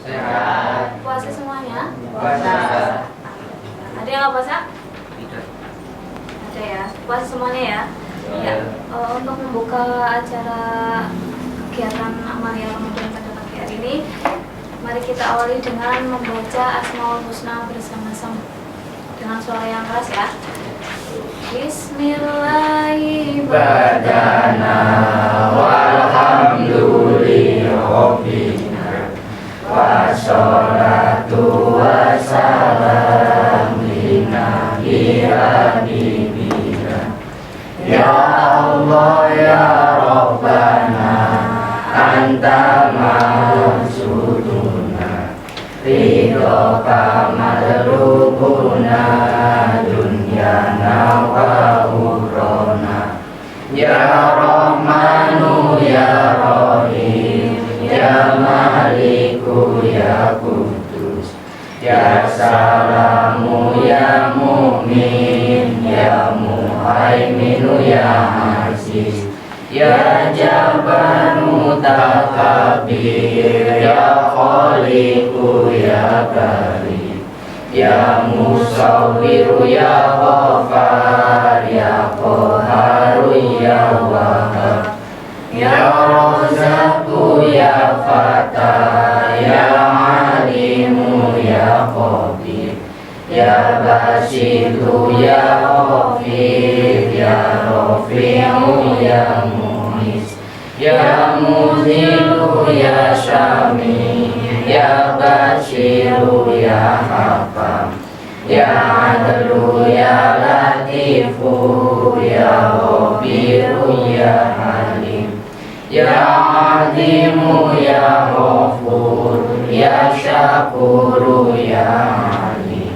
Sehat. Puasa semuanya? Puasa. Ada yang nggak puasa? Tidak. Ada ya. Puasa semuanya ya? Ya. Untuk membuka acara kegiatan Amalia Ramadan pada pagi hari ini, mari kita awali dengan membaca Asmaul Husna bersama-sama dengan suara yang keras ya. Bismillahirrahmanirrahim. Badana walhamdulillahirobbilalamin. Wassalatu wassalamu ala habibina. Ya Allah ya Rabbana anta maksuduna ridhoka madlubuna dunyana wa ukhrana. Ya Rahmanu ya Rahim ya Maliku ya Kudus ya Salamu ya Mu'min ya Muhaiminu ya Aziz ya Jabbaru Takabir ya Khaliqu ya Karim ya Musawwiru ya Ghafar ya Qaharu ya Wahhab ya Razzaqu ya Fatah ya Alimu ya Qadir ya Basitu ya Ghafir ya Rafi'u ya Mu'is ya Muzilu ya Syami ya Bashiru ya Hakam ya Adlu ya Latifu ya Ghafiru ya Halim ya Azimu ya Ghafur ya Syakuru ya Alim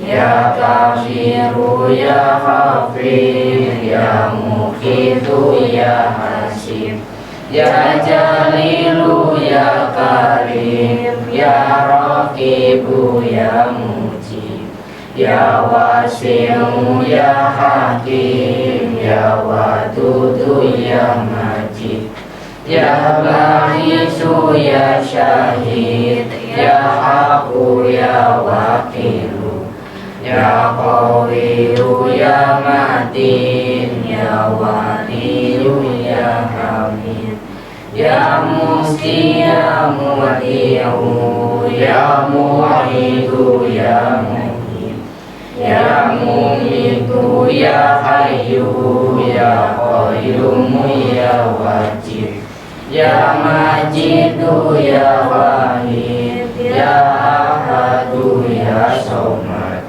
ya Kabiru ya Hafir ya Muqitu ya Hasim ya Jalilu ya Karim ya Raqibu ya Mujib ya Wasi'u ya Hakim ya Wadudu ya Majid ya Ba'isu ya Syahid ya Haqqu ya Waqilu ya Qawiyu ya Matin ya Waliyu ya Hamid ya Musti ya Mu'ti'u ya Mu'idu ya Mu'id ya Mumitu ya Hayyu ya Qayyumu ya Wajib ya Majidu ya Wahid ya Ahadu ya Somad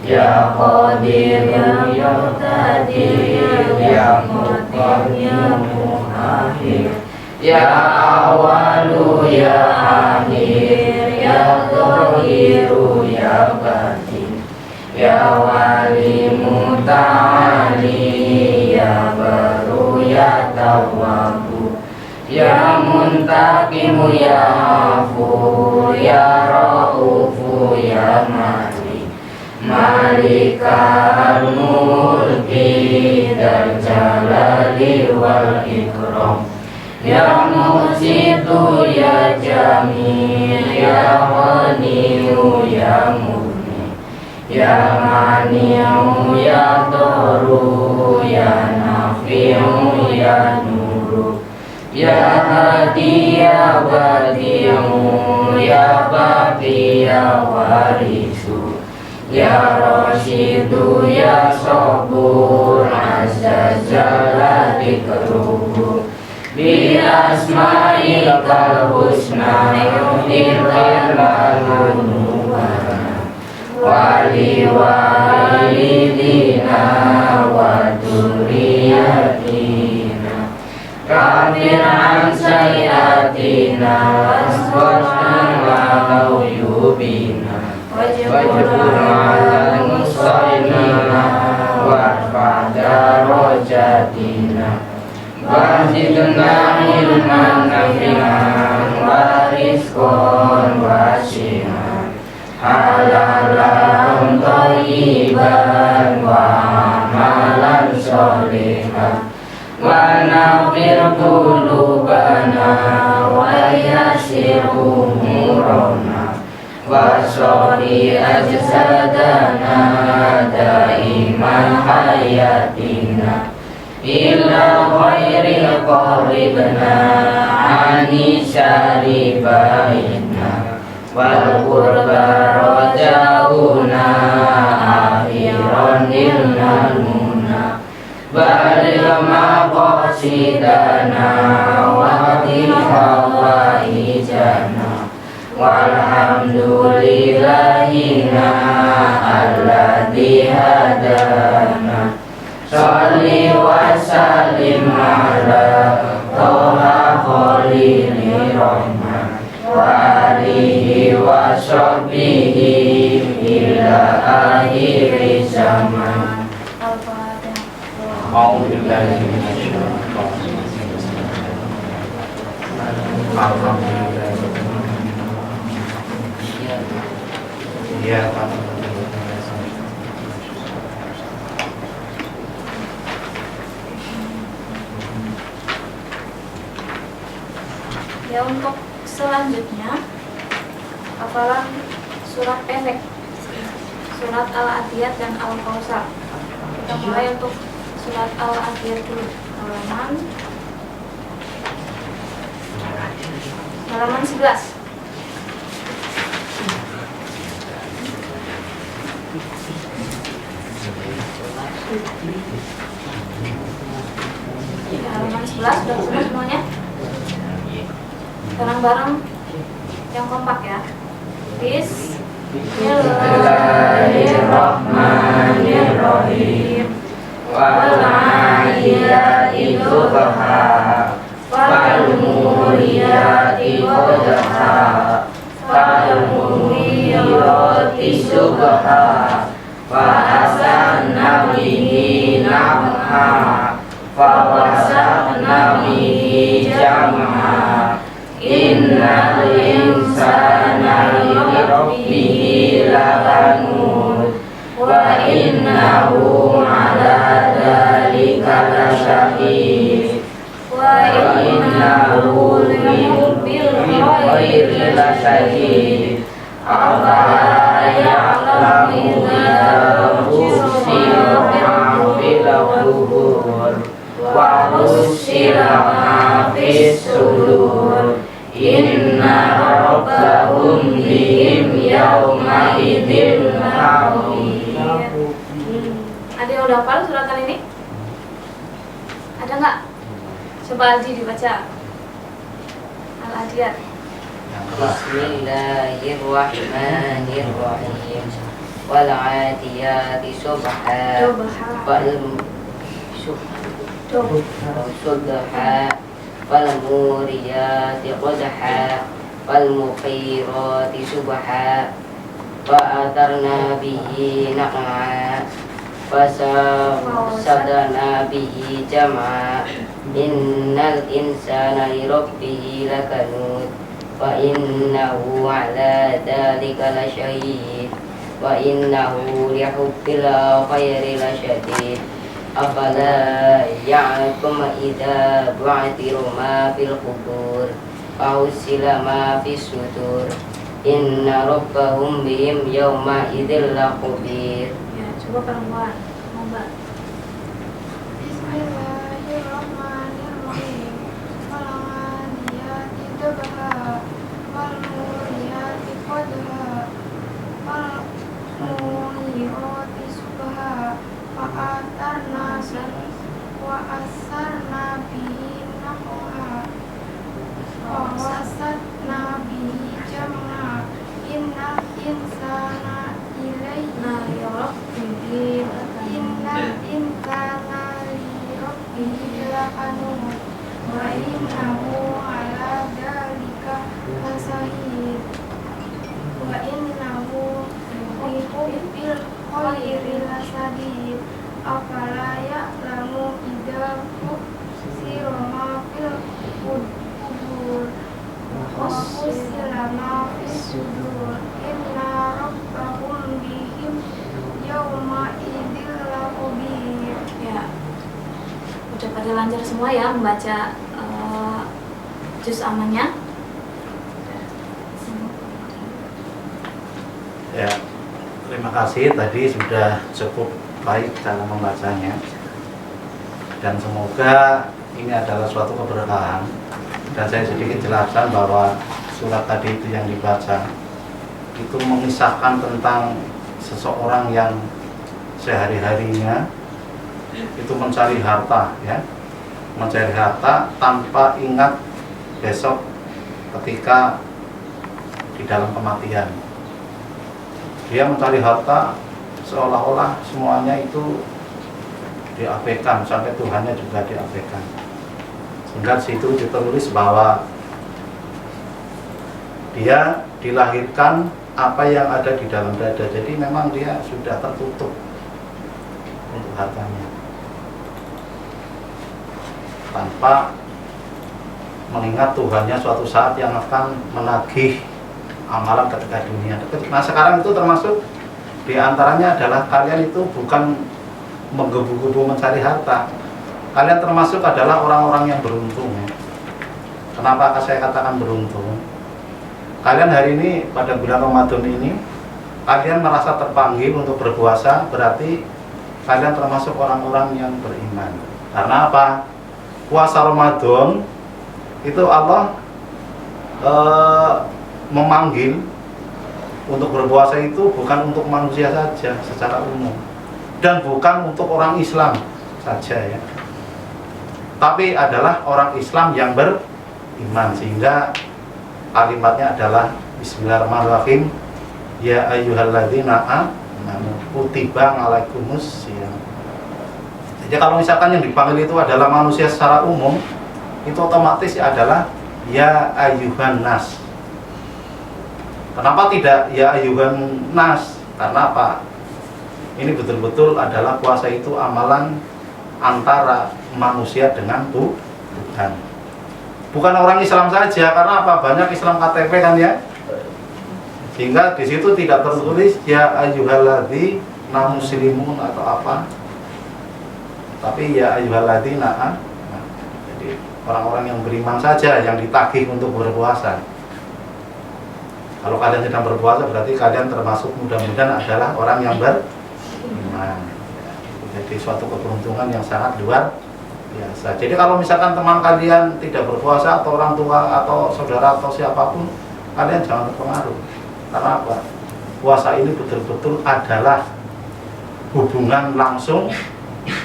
ya Qadiru ya Muqtadir ya Muqim ya Muakhir ya Awalu ya Akhir ya Zahiru ya Batin ya Wali Muta'ali ya Baru ya Tawwabu ya Muntaqimu ya Afu ya Ra'ufu ya Malik Malikal Mulki Dal Jalali wal Ikram ya Muqsitu ya Jamil ya Ghaniyu ya Mughni ya Mani'u ya Daru ya Nafi'u ya Nuru ya Hadi ya Badi'u ya Baqi ya Warisu ya Rashidu ya Sabur Azza Jalla Dikruhu bi asma'ikal husna illallah wali walidina wa dzurriyyatina kafir an sayyatina wasfasna wa uyubina wajburna musallina warfa darajatina wazidna ilman nafi'an wa rizqan wasi'an halalan thayyiban wa amalan sholihan wa nafir qulubana wa yasir umurana وصلي أجسادنا دائما حياتنا إلى خير قربنا عن شر بعيدنا والقرب رجاؤنا أخيرا إلى المنى بلغ مقاصدنا واقضي حوائجنا والحمد لله الذي هدانا صل وسلم على طه خليل الرحمن وآله وصحبه إلى آخر الزمان. أعوذ بالله من الشيطان الرجيم. Ya, Pak. Ya, untuk selanjutnya hafalan surat pendek, surat Al-Adiyat dan Al-Kautsar. Kita mulai untuk surat Al-Adiyat dulu, halaman 11. Halaman 11 sudah semua semuanya. Bareng-bareng yang kompak ya. Bismillahirrahmanirrahim. Wal 'adiyati dhabha wal muriyati qadha wal muriyati subha wa asanna bihi nafha fa wasatna bihi jam'a innal insana li rabbihi lakanud wa innahu ala dzalika lasyahid wa innahu lihubbil khairi lasyahid afala ya'lamu idza bushira ma fil qubur wa bushira ma fis sudur inna rabbahum bihim yawma idzin khabir. Ada yang udah hafal surat kali ini? Ada nggak? Coba Aldi dibaca. Al-Adiyat. Bismillahirrahmanirrahim. Wal 'adiyati subha wal muriyati qadha wal muqirati subha wa atarna bihi naq'a wa sadana bihi jam'a innal insana li rabbihi lakanud wa innahu ala dzalika lasyahid wa innahu li hubbil khairi lasyadid afala ya'lamu idza bu'athiru ma fil qubur wa husila ma fis sudur inna rabbahum bihim yawma idzil lakhabir. Ya, coba perempuan. Mbak. Bismillahirrahmanirrahim. Wal 'adiyati dhabha wal muriyati qadha wal muriyati subha wa atarna wa asarna bihi naqwa wa wasatna bihi jam'a innal insana ilayna rabbihi innal insana li rabbihi lakanud wa innahu ala dzalika lasyahid wa innahu li hubbil khairi lasyadid afala ya'lamu idza bushira ma fil qubur wa husila ma fis sudur inna rabbahum bihim yawma idzil lakhabir. Ya. Udah pada lancar semua ya membaca juz amannya. Ya, terima kasih, tadi sudah cukup baik cara membacanya, dan semoga ini adalah suatu keberkahan. Dan saya sedikit jelaskan bahwa surat tadi itu yang dibaca itu mengisahkan tentang seseorang yang sehari-harinya itu mencari harta, ya, mencari harta tanpa ingat besok ketika di dalam kematian. Dia mencari harta seolah-olah semuanya itu diabaikan, sampai Tuhannya juga diabaikan. Sehingga di situ ditulis bahwa dia dilahirkan apa yang ada di dalam dada. Jadi memang dia sudah tertutup untuk hartanya, tanpa mengingat Tuhannya suatu saat yang akan menagih amalan ketika dunia. Nah sekarang itu termasuk diantaranya adalah kalian itu bukan menggebu-gebu mencari harta. Kalian termasuk adalah orang-orang yang beruntung, ya. Kenapa saya katakan beruntung? Kalian hari ini pada bulan Ramadan ini kalian merasa terpanggil untuk berpuasa, berarti kalian termasuk orang-orang yang beriman. Karena apa? Puasa Ramadan itu Allah memanggil untuk berpuasa itu bukan untuk manusia saja secara umum, dan bukan untuk orang Islam saja, ya, tapi adalah orang Islam yang beriman. Sehingga kalimatnya adalah Bismillahirrahmanirrahim, ya ayyuhalladzina amanu kutiba alaikumus syiyam. Jadi kalau misalkan yang dipanggil itu adalah manusia secara umum, itu otomatis adalah ya ayyuhan nas. Kenapa tidak ya ayyuhan nas? Karena apa? Ini betul-betul adalah puasa itu amalan antara manusia dengan Tuhan. Bukan orang Islam saja, karena apa? Banyak Islam KTP kan, ya. Sehingga di situ tidak tertulis ya ayyuhalladzina muslimun atau apa. Tapi ya ayyuhalladzina. Jadi orang-orang yang beriman saja yang ditagih untuk berpuasa. Kalau kalian sedang berpuasa berarti kalian termasuk mudah-mudahan adalah orang yang beriman. Jadi suatu keberuntungan yang sangat luar biasa. Jadi kalau misalkan teman kalian tidak berpuasa, atau orang tua atau saudara atau siapapun, kalian jangan terpengaruh. Karena apa? Puasa ini betul-betul adalah hubungan langsung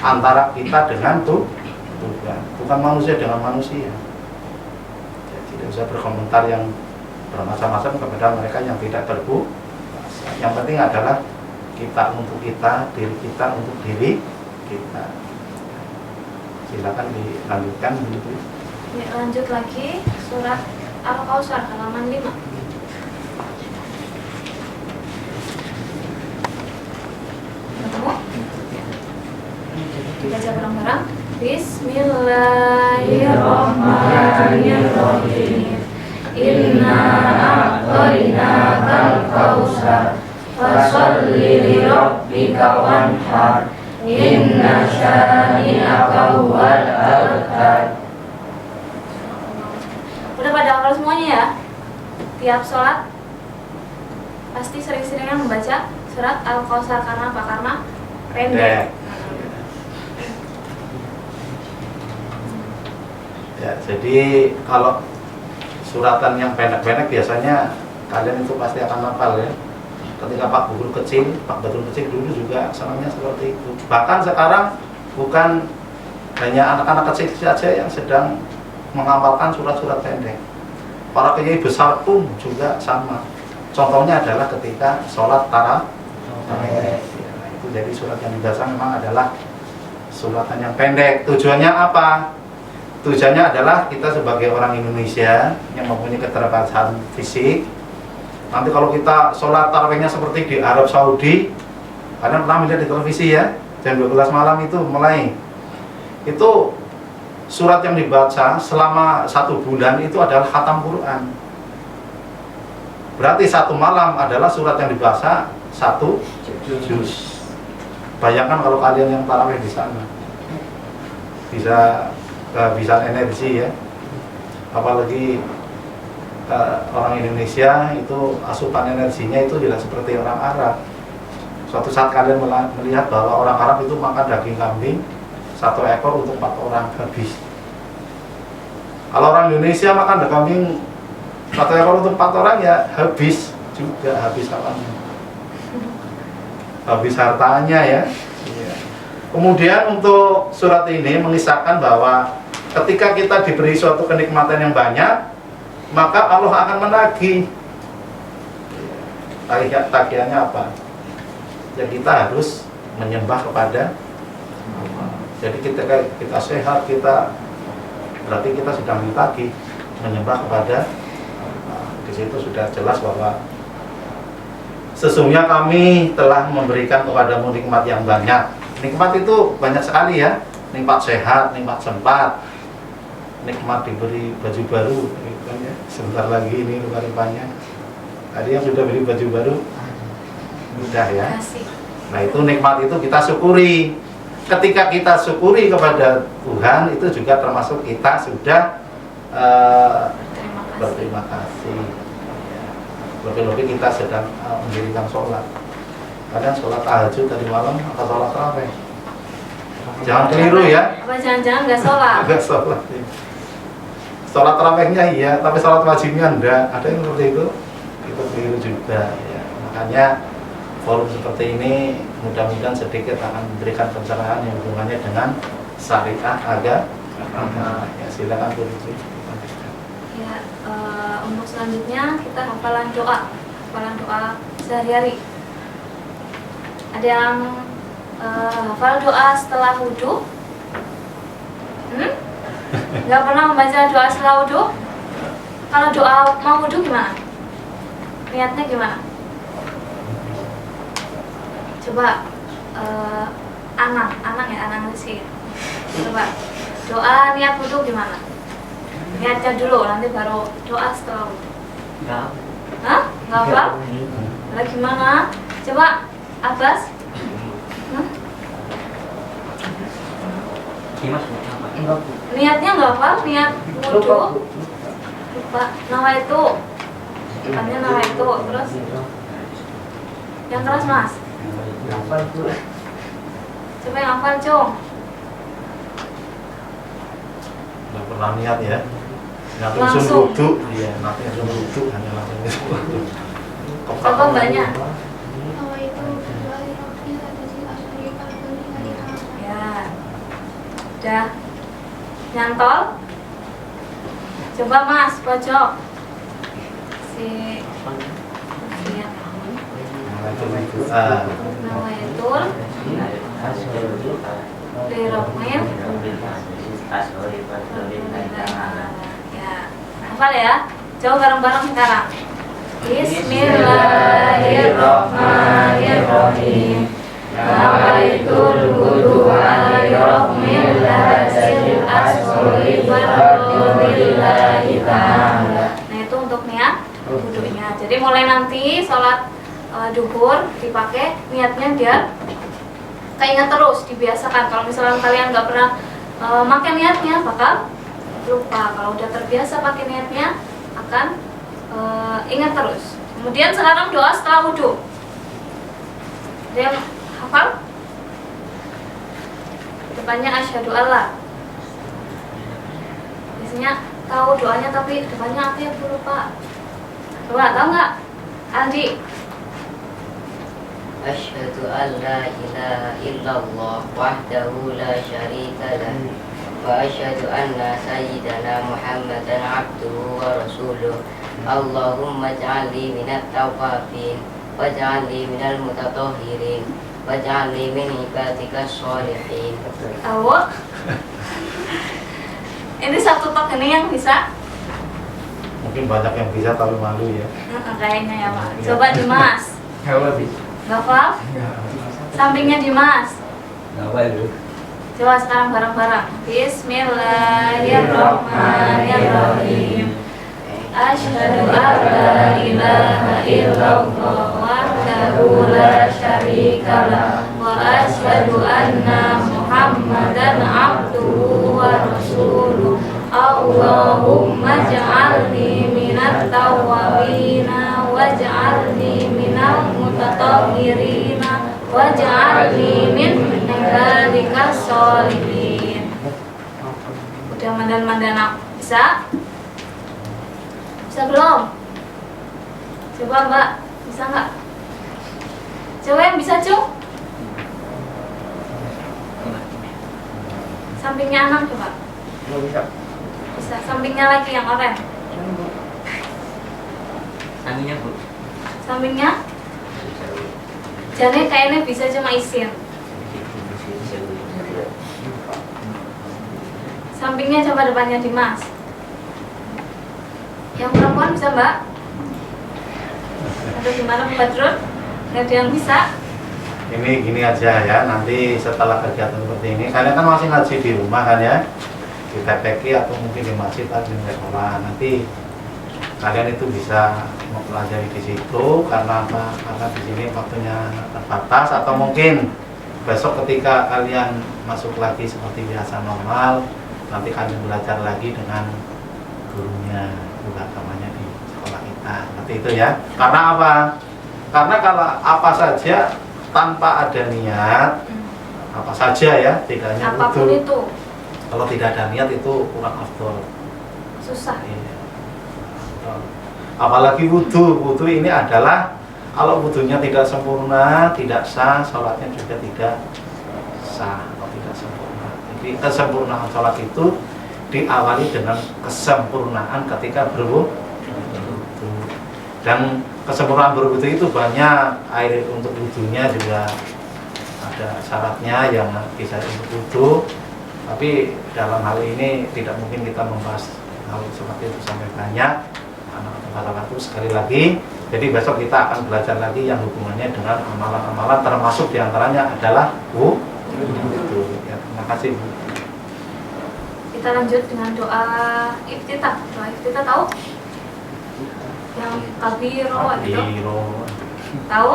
antara kita dengan Tuhan, bukan manusia dengan manusia. Jadi tidak usah berkomentar yang bermacam-macam kepada mereka yang tidak berpuasa. Yang penting adalah kita untuk kita, diri kita untuk diri kita. Silakan dilanjutkan begitu. Ya, lanjut lagi surat Al-Kautsar halaman 5. Ketemu? Baca bareng-bareng. Bismillahirrahmanirrahim. Inna a'tainakal kautsar fasholli li rabbika wanhar. Inna syani'aka huwal abtar. Udah pada hafal semuanya, ya? Tiap sholat pasti sering-seringnya membaca surat Al-Kautsar. Karena apa? Karena pendek. Ya, jadi kalau suratan yang pendek-pendek biasanya kalian itu pasti akan hafal, ya. Ketika Pak Betul kecil dulu juga senangnya seperti itu. Bahkan sekarang bukan hanya anak-anak kecil saja yang sedang menghafalkan surat-surat pendek. Para kiai besar pun juga sama. Contohnya adalah ketika sholat tarawih. Itu jadi surat yang dibaca memang adalah suratan yang pendek. Tujuannya apa? Tujuannya adalah kita sebagai orang Indonesia yang mempunyai keterbatasan fisik, nanti kalau kita sholat tarawihnya seperti di Arab Saudi, kalian pernah melihat di televisi, ya, jam 12 malam itu mulai, itu surat yang dibaca selama 1 bulan itu adalah khatam Quran. Berarti 1 malam adalah surat yang dibaca 1 juz. Bayangkan kalau kalian yang tarawih di sana bisa kehabisan energi, ya. Apalagi orang Indonesia itu asupan energinya itu tidak seperti orang Arab. Suatu saat kalian melihat bahwa orang Arab itu makan daging kambing 1 ekor untuk 4 orang habis. Kalau orang Indonesia makan daging kambing 1 ekor untuk 4 orang ya habis juga, habis apanya? Habis hartanya ya. Kemudian untuk surat ini mengisahkan bahwa ketika kita diberi suatu kenikmatan yang banyak, maka Allah akan menagih. Tagihannya apa? Ya kita harus menyembah kepada Allah. Jadi kita sehat, berarti kita sedang ditagih menyembah kepada Allah. Di situ sudah jelas bahwa sesungguhnya kami telah memberikan kepadamu nikmat yang banyak. Nikmat itu banyak sekali ya. Nikmat sehat, nikmat sempat, nikmat diberi baju baru. Sebentar lagi ini rupa-rupanya. Tadi yang sudah beli baju baru mudah ya. Nah itu nikmat itu kita syukuri. Ketika kita syukuri kepada Tuhan, itu juga termasuk kita sudah berterima kasih. Lebih-lebih kita sedang mendirikan sholat. Kadang sholat tahajud tadi malam atau sholat tarawih. Jangan keliru ya. Apa jangan-jangan nggak sholat? Nggak sholat. Ya. Sholat tarawihnya iya, tapi sholat wajibnya enggak. Ada yang seperti itu keliru juga. Ya. Makanya forum seperti ini mudah-mudahan sedikit akan memberikan pencerahan yang hubungannya dengan syariah agama. Ya, silakan Bu. Ya, untuk selanjutnya kita hafalan doa sehari-hari. Ada yang hafal doa setelah wudhu? Nggak pernah membaca doa setelah wudhu? Kalau doa mau wudhu gimana? Niatnya gimana? Coba Anang sih. Coba doa niat wudhu gimana? Niatnya dulu, nanti baru doa setelah wudhu. Hah? Nggak hafal? Lah gimana? Coba Abbas? Niatnya nggak hafal? Niat wudhu? Lupa. Nawa itu depannya nawa itu. Terus yang keras Mas? Coba yang hafal Cung. Nggak pernah niat ya. Langsung. Wudhu, iya, nanti langsung wudhu hanya langsung wudhu. Coba banyak. Ya, udah nyantol. Coba Mas pojok si ya. Nawaitul Lirokmil. Ya, hafal ya. Coba bareng-bareng sekarang. Bismillahirrahmanirrahim. Nawaitul wudu'a lirokmil hasil ashori fardulillahi ta'ala. Nah itu untuk niat wudhunya. Jadi mulai nanti sholat duhur dipakai niatnya biar keingat terus, dibiasakan. Kalau misalnya kalian nggak pernah pakai niatnya bakal lupa. Kalau udah terbiasa pakai niatnya akan ingat terus. Kemudian sekarang doa setelah wudhu. Ada yang hafal? Depannya asyhadu alla. Biasanya tahu doanya tapi depannya apa ya, aku lupa. Coba tahu nggak? Aldi. Asyhadu an la ilaha illallah wahdahu la syarika lah wa asyhadu anna sayyidana Muhammadan abduhu wa rasuluh. Allahumma ja'alni minat tawafin waj'alni minal mutatahhirin waj'alni min ibadikas sholihin. Tahu? Ini satu tok ini yang bisa? Mungkin banyak yang bisa tapi malu ya. Kayaknya ya Pak. Coba Dimas. Gafal? Sampingnya Dimas. Coba sekarang bareng-bareng. Bismillahirrahmanirrahim. Asyhadu an la ilaha illallah wahdahu la syarikalah wa asyhadu anna Muhammadan abduhu wa rasuluh. Allahumma ja'alni minat thahirina waj'alni min ibadikas sholihin. Udah mandan-mandan aku. Bisa? Bisa belum? Coba Mbak, bisa nggak? Coba yang bisa Cung. Sampingnya Anang coba. Nggak bisa. Bisa. Sampingnya lagi yang oranye. Sampingnya Bu. Sampingnya? Jadi kayaknya bisa cuma isin. Sampingnya coba depannya Dimas. Yang perempuan bisa Mbak? Atau gimana Mbak Badrun? Nggak ada yang bisa? Ini gini aja ya, nanti setelah kegiatan seperti ini kalian kan masih ngaji di rumah kan ya, di TPQ atau mungkin di masjid atau di sekolah. Nanti kalian itu bisa mempelajari di situ karena apa? Karena di sini waktunya terbatas, atau mungkin besok ketika kalian masuk lagi seperti biasa normal, nanti kalian belajar lagi dengan gurunya, guru agamanya di sekolah kita. Seperti itu ya. Karena apa? Karena kalau apa saja tanpa ada niat, apa saja ya, tidak hanya Apapun wudu. itu Kalau tidak ada niat itu kurang afdol. susah. Iya. Apalagi wudu. Wudu ini adalah kalau wudunya tidak sempurna, tidak sah, sholatnya juga tidak sah atau tidak sempurna. Jadi kesempurnaan sholat itu diawali dengan kesempurnaan ketika berwudu. Dan kesempurnaan berwudu itu banyak, air untuk wudunya juga ada syaratnya yang bisa untuk wudu. Tapi dalam hal ini tidak mungkin kita membahas hal seperti itu sampai banyak karena pada waktu sekali lagi. Jadi besok kita akan belajar lagi yang hubungannya dengan amalan-amalan, termasuk diantaranya adalah wudu. Ya, terima kasih Bu. Kita lanjut dengan doa iftitah. Doa iftitah tahu? Yang kabiro itu. Kabiro. Tahu?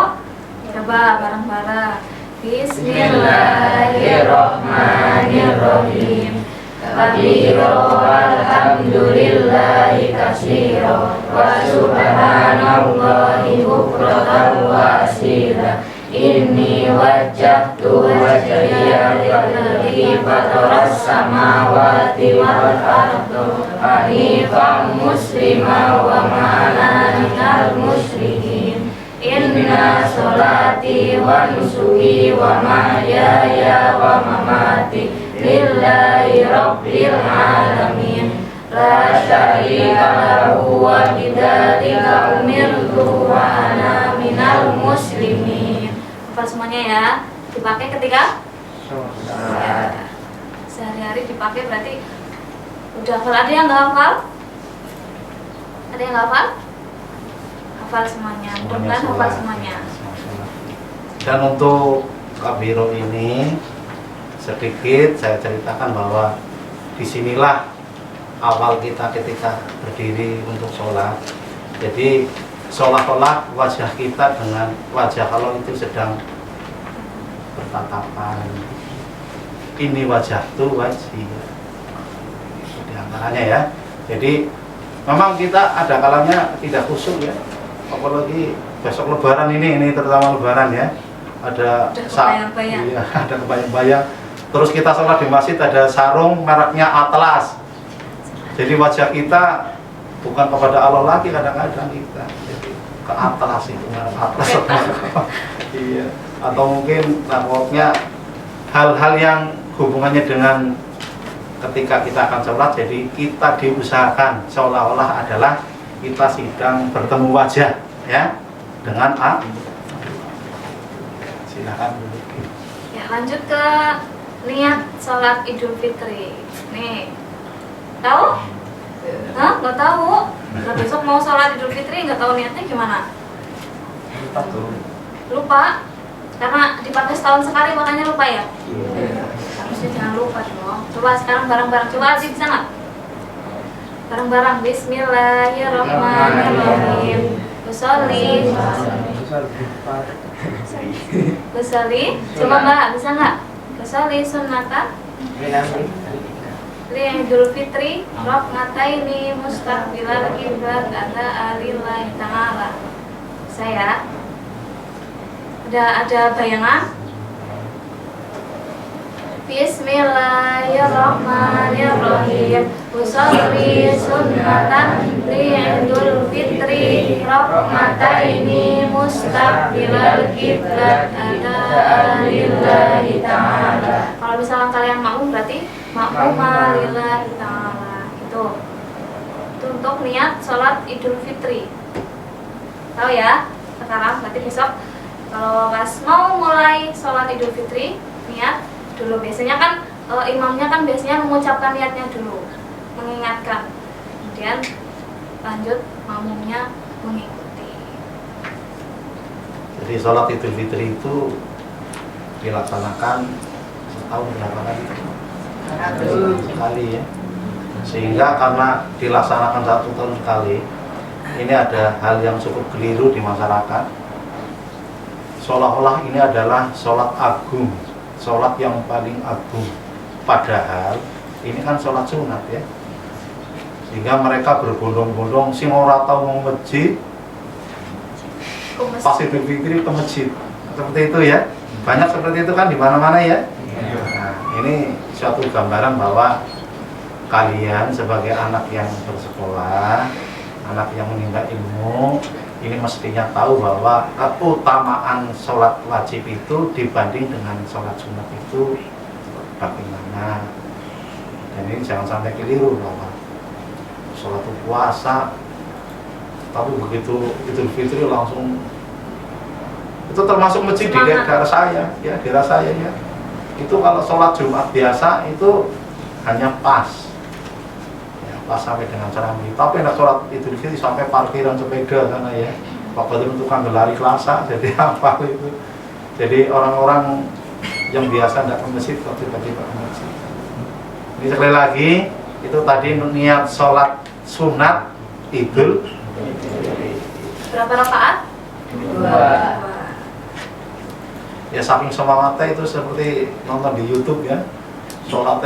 Coba bareng-bareng. Bismillahirrahmanirrahim. Kabiro alhamdulillahi katsiro wa subhanallahi bukratan wa asila. Inni wajjahtu wajhiya lilladzi fataras samawati wal arda hanifan muslima wa ma ana minal musyrikin. Inna sholati wa nusuki wa mahyaya wa mamati lillahi rabbil alamin. La syarika lahu wa bidzalika umirtu wa ana minal muslimin. Hafal semuanya ya. Dipakai ketika ya. Sehari-hari dipakai berarti udah hafal. Ada yang nggak hafal? Ada yang nggak hafal? Hafal semuanya. Mudah-mudahan hafal semuanya. Dan untuk kabiro ini sedikit saya ceritakan bahwa disinilah awal kita ketika berdiri untuk sholat. Jadi seolah-olah wajah kita dengan wajah Allah itu sedang bertatapan. Ini wajah tuh wajih. Di antaranya ya. Jadi memang kita ada kalanya tidak khusyuk ya. Apalagi besok lebaran ini terutama lebaran ya. Ada kebayang-bayang. Iya, ada kebayang-bayang. Terus kita sholat di masjid ada sarung mereknya Atlas. Jadi wajah kita bukan kepada Allah lagi kadang-kadang kita. Jadi ke Atlas itu merek Atlas. Iya. Atau mungkin pokoknya hal-hal yang hubungannya dengan ketika kita akan sholat, jadi kita diusahakan seolah-olah adalah kita sedang bertemu wajah ya dengan silakan. Ya, lanjut ke niat sholat Idul Fitri. Nih, tahu? Hah? Nggak tahu? Nah, besok mau sholat Idul Fitri nggak tahu niatnya gimana? Lupa? Karena dipakai setahun sekali makanya lupa ya? Harusnya jangan lupa dong. Coba sekarang bareng-bareng. Coba Aziz bisa nggak? Bareng-bareng. Bismillahirrahmanirrahim. Usolli. Coba Mbak bisa nggak? Usolli sunnata li Idul Fitri Rob ngataini mustaqbilal kiblat ada alillahi ta'ala. Saya Ada bayangan? Bismillahirrahmanirrahim. Usolli sunnatan li'idul fitri rahmataini mustaqbilal kiblat lillahi ta'ala. Kalau misalnya kalian makmum berarti makmumah lillahi ta'ala. Itu untuk niat sholat idul fitri. Tahu ya? Sekarang berarti besok kalau pas mau mulai sholat idul fitri, niat dulu. Biasanya kan imamnya kan biasanya mengucapkan niatnya dulu, mengingatkan, kemudian lanjut makmumnya mengikuti. Jadi sholat idul fitri itu dilaksanakan setahun berapa kali? Sekali ya. Sehingga karena dilaksanakan 1 tahun sekali, ini ada hal yang cukup keliru di masyarakat. Seolah-olah ini adalah sholat agung, sholat yang paling agung. Padahal ini kan sholat sunat ya. Sehingga mereka berbondong-bondong, sing ora tau mau masjid, pas idul fitri ke masjid. Seperti itu ya. Banyak seperti itu kan di mana-mana ya. Nah, ini suatu gambaran bahwa kalian sebagai anak yang bersekolah, anak yang menimba ilmu, ini mestinya tahu bahwa keutamaan sholat wajib itu dibanding dengan sholat sunat itu bagaimana. Dan ini jangan sampai keliru bahwa sholat puasa, tapi begitu Idul Fitri langsung, itu termasuk masjid di daerah saya, ya daerah saya ya. Itu kalau sholat Jumat biasa itu hanya pas sampai dengan ceramah. Tapi nak sholat Idul Fitri sampai parkiran sepeda sana ya. Waktu itu tukang gelari kelasa, jadi apa itu? Jadi orang-orang yang biasa tidak ke masjid kok tiba-tiba ke masjid. Ini sekali lagi, itu tadi niat sholat sunat Idul Fitri. Berapa rakaat? 2. Ya saking semangatnya itu seperti nonton di YouTube ya. Sholat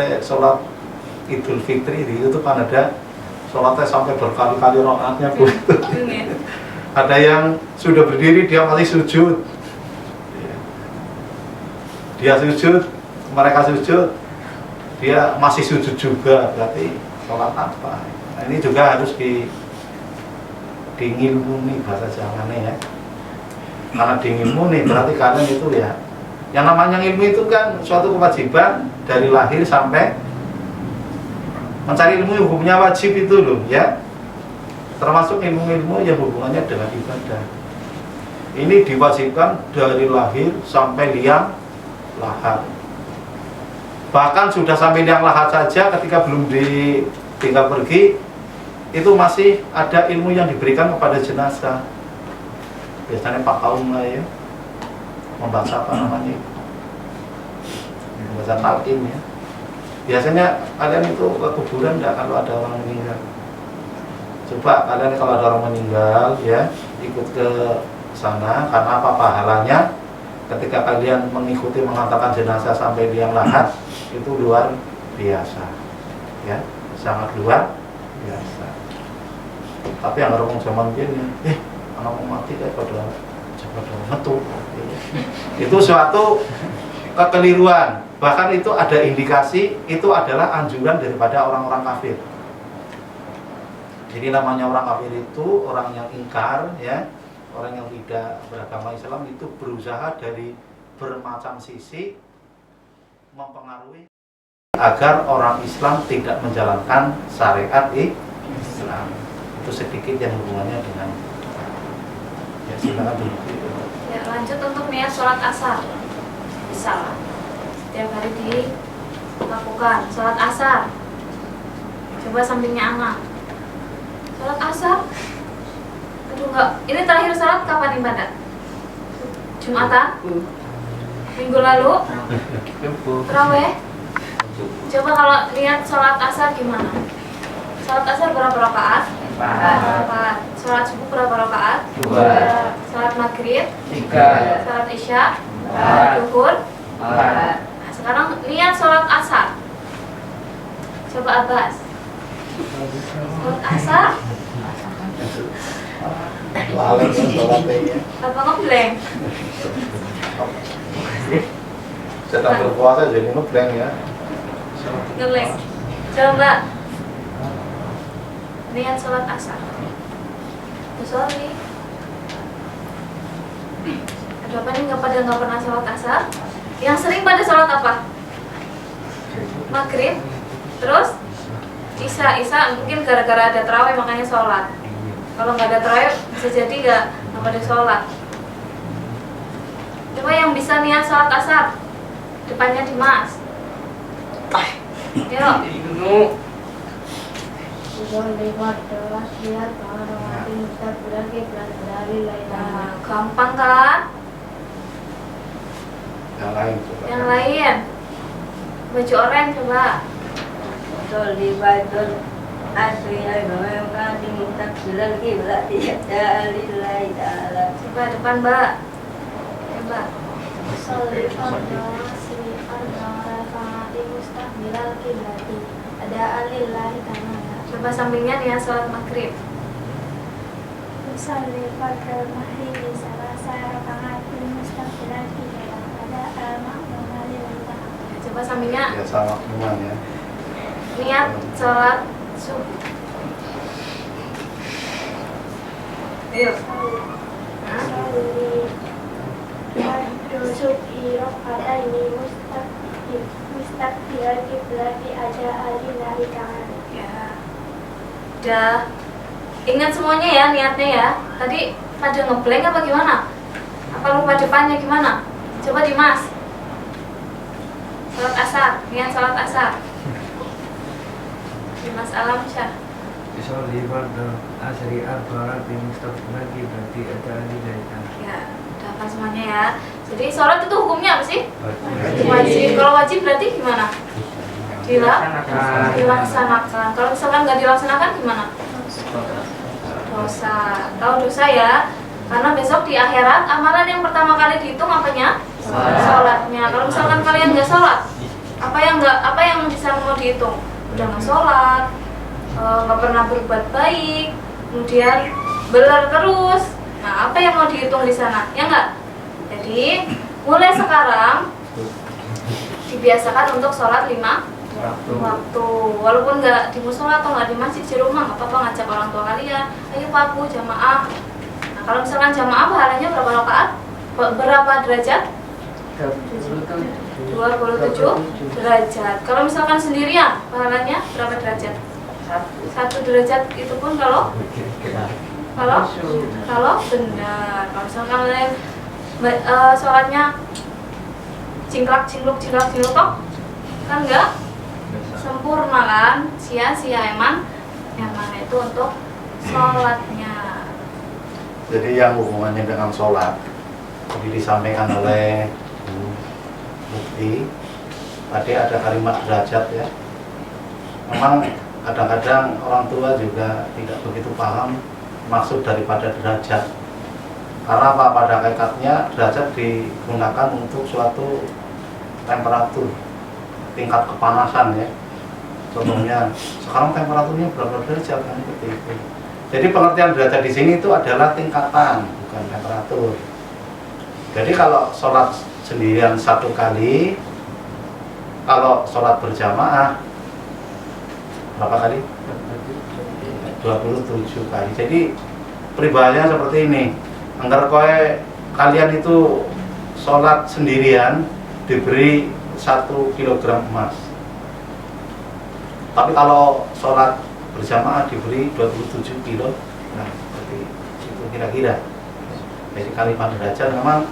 Idul Fitri di YouTube kan ada sholatnya sampai berkali-kali rakaatnya Bu. Ada yang sudah berdiri dia masih sujud. Dia sujud, mereka sujud, dia masih sujud juga. Berarti sholat apa? Nah, ini juga harus diilmuni bahasa Jawanya ya. Karena diilmuni berarti kalian itu ya. Yang namanya ilmu itu kan suatu kewajiban dari lahir sampai mencari ilmu hukumnya wajib itu loh ya, termasuk ilmu-ilmu yang hubungannya dengan ibadah. Ini diwajibkan dari lahir sampai liang lahat. Bahkan sudah sampai liang lahat saja ketika belum ditinggal pergi, itu masih ada ilmu yang diberikan kepada jenazah. Biasanya Pak Kaum lah ya, membaca apa namanya, membaca talqin ya. Biasanya kalian itu ke kuburan enggak kalau ada orang meninggal? Coba kalian kalau ada orang meninggal ya, ikut ke sana, karena apa pahalanya ketika kalian mengikuti mengantarkan jenazah sampai liang lahat itu luar biasa ya, sangat luar biasa. Tapi yang orang zaman biyen ya, anak mau mati kayak pada metu itu suatu kekeliruan. Bahkan itu ada indikasi itu adalah anjuran daripada orang-orang kafir. Jadi namanya orang kafir itu orang yang ingkar ya, orang yang tidak beragama Islam itu berusaha dari bermacam sisi mempengaruhi agar orang Islam tidak menjalankan syariat Islam. Itu sedikit yang hubungannya dengan ya, silakan dulu. Ya, lanjut untuk niat sholat asar. Bisa setiap hari dilakukan sholat asar. Coba sampingnya anak. Sholat asar. Aduh enggak. Ini terakhir sholat kapan ibadat? Jumatan? Minggu lalu? Terawih? Coba kalau lihat sholat asar gimana? Sholat asar berapa rakaat? 4. Sholat subuh berapa rakaat? 2. Sholat maghrib? 3. Sholat isya? 4. Duhur? 4. Nah, sekarang lihat sholat asar. Coba Abbas. Sholat asar? Apa ngeblank? sedang berpuasa jadi ngeblank ya. Ngelek. Coba niat sholat asar. Sorry. Ada apa nih nggak pernah sholat asar? Yang sering pada sholat apa? Maghrib. Terus Isya mungkin gara-gara ada tarawih makanya sholat. Kalau nggak ada tarawih bisa jadi nggak pada sholat. Coba yang bisa niat sholat asar, depannya Dimas. Yuk. Nah, gampang kan? Yang lain coba. Yang lain. Baju oranye coba. Coba depan Mbak. Coba. Ada alillahi ta'ala. Coba sampingnya nih ya sholat maghrib. Coba sampingnya Ya sama semuanya. niat sholat subuh. Ayo. Hah? Ya. Udah ingat semuanya ya niatnya ya. Tadi pada ngeblank apa gimana? Apa lupa depannya gimana? Coba Dimas. Sholat asar, niat sholat asar. Dimas Alamsyah. Yusolli fardhu asri arba'at mustaqbilan berarti ada alillahi. Ya, udah hafal semuanya ya. Jadi sholat itu hukumnya apa sih? Wajib. Kalau wajib berarti gimana? Dilaksanakan. Kalau misalkan nggak dilaksanakan gimana? Dosa. Tahu dosa ya? Karena besok di akhirat amalan yang pertama kali dihitung apanya? Sholatnya. Kalau misalkan kalian nggak sholat, apa yang bisa mau dihitung? Udah nggak sholat, nggak pernah berbuat baik, kemudian beler terus. Nah, apa yang mau dihitung di sana? Ya nggak? Jadi mulai sekarang dibiasakan untuk sholat 5 waktu. Walaupun nggak di musola atau nggak di masjid, di rumah nggak apa-apa, ngajak orang tua kalian. Ayo Pak Bu, jamaah. Nah, kalau misalkan jamaah pahalanya berapa rakaat? Berapa derajat? 27 derajat. Kalau misalkan sendirian pahalanya berapa derajat? 1 derajat. Itu pun kalau benar. Kalau misalkan kalian sholatnya cingklak tok kan enggak sempurna kan, sia-sia emang yang mana itu untuk sholatnya. Jadi yang hubungannya dengan sholat tadi disampaikan oleh Mufti, tadi ada kalimat derajat ya. Memang kadang-kadang orang tua juga tidak begitu paham maksud daripada derajat. Karena apa? Pada hakikatnya derajat digunakan untuk suatu temperatur, tingkat kepanasan ya. Contohnya sekarang temperaturnya berapa derajat kan seperti itu. Jadi pengertian derajat di sini itu adalah tingkatan, bukan temperatur. Jadi kalau sholat sendirian 1 kali, kalau sholat berjamaah berapa kali? 27 kali. Jadi peribahasanya seperti ini. Anggar kalian itu sholat sendirian diberi 1 kilogram emas. Tapi kalau sholat berjamaah diberi 27 kilo. Nah, seperti itu kira-kira. Jadi kalimat derajat, memang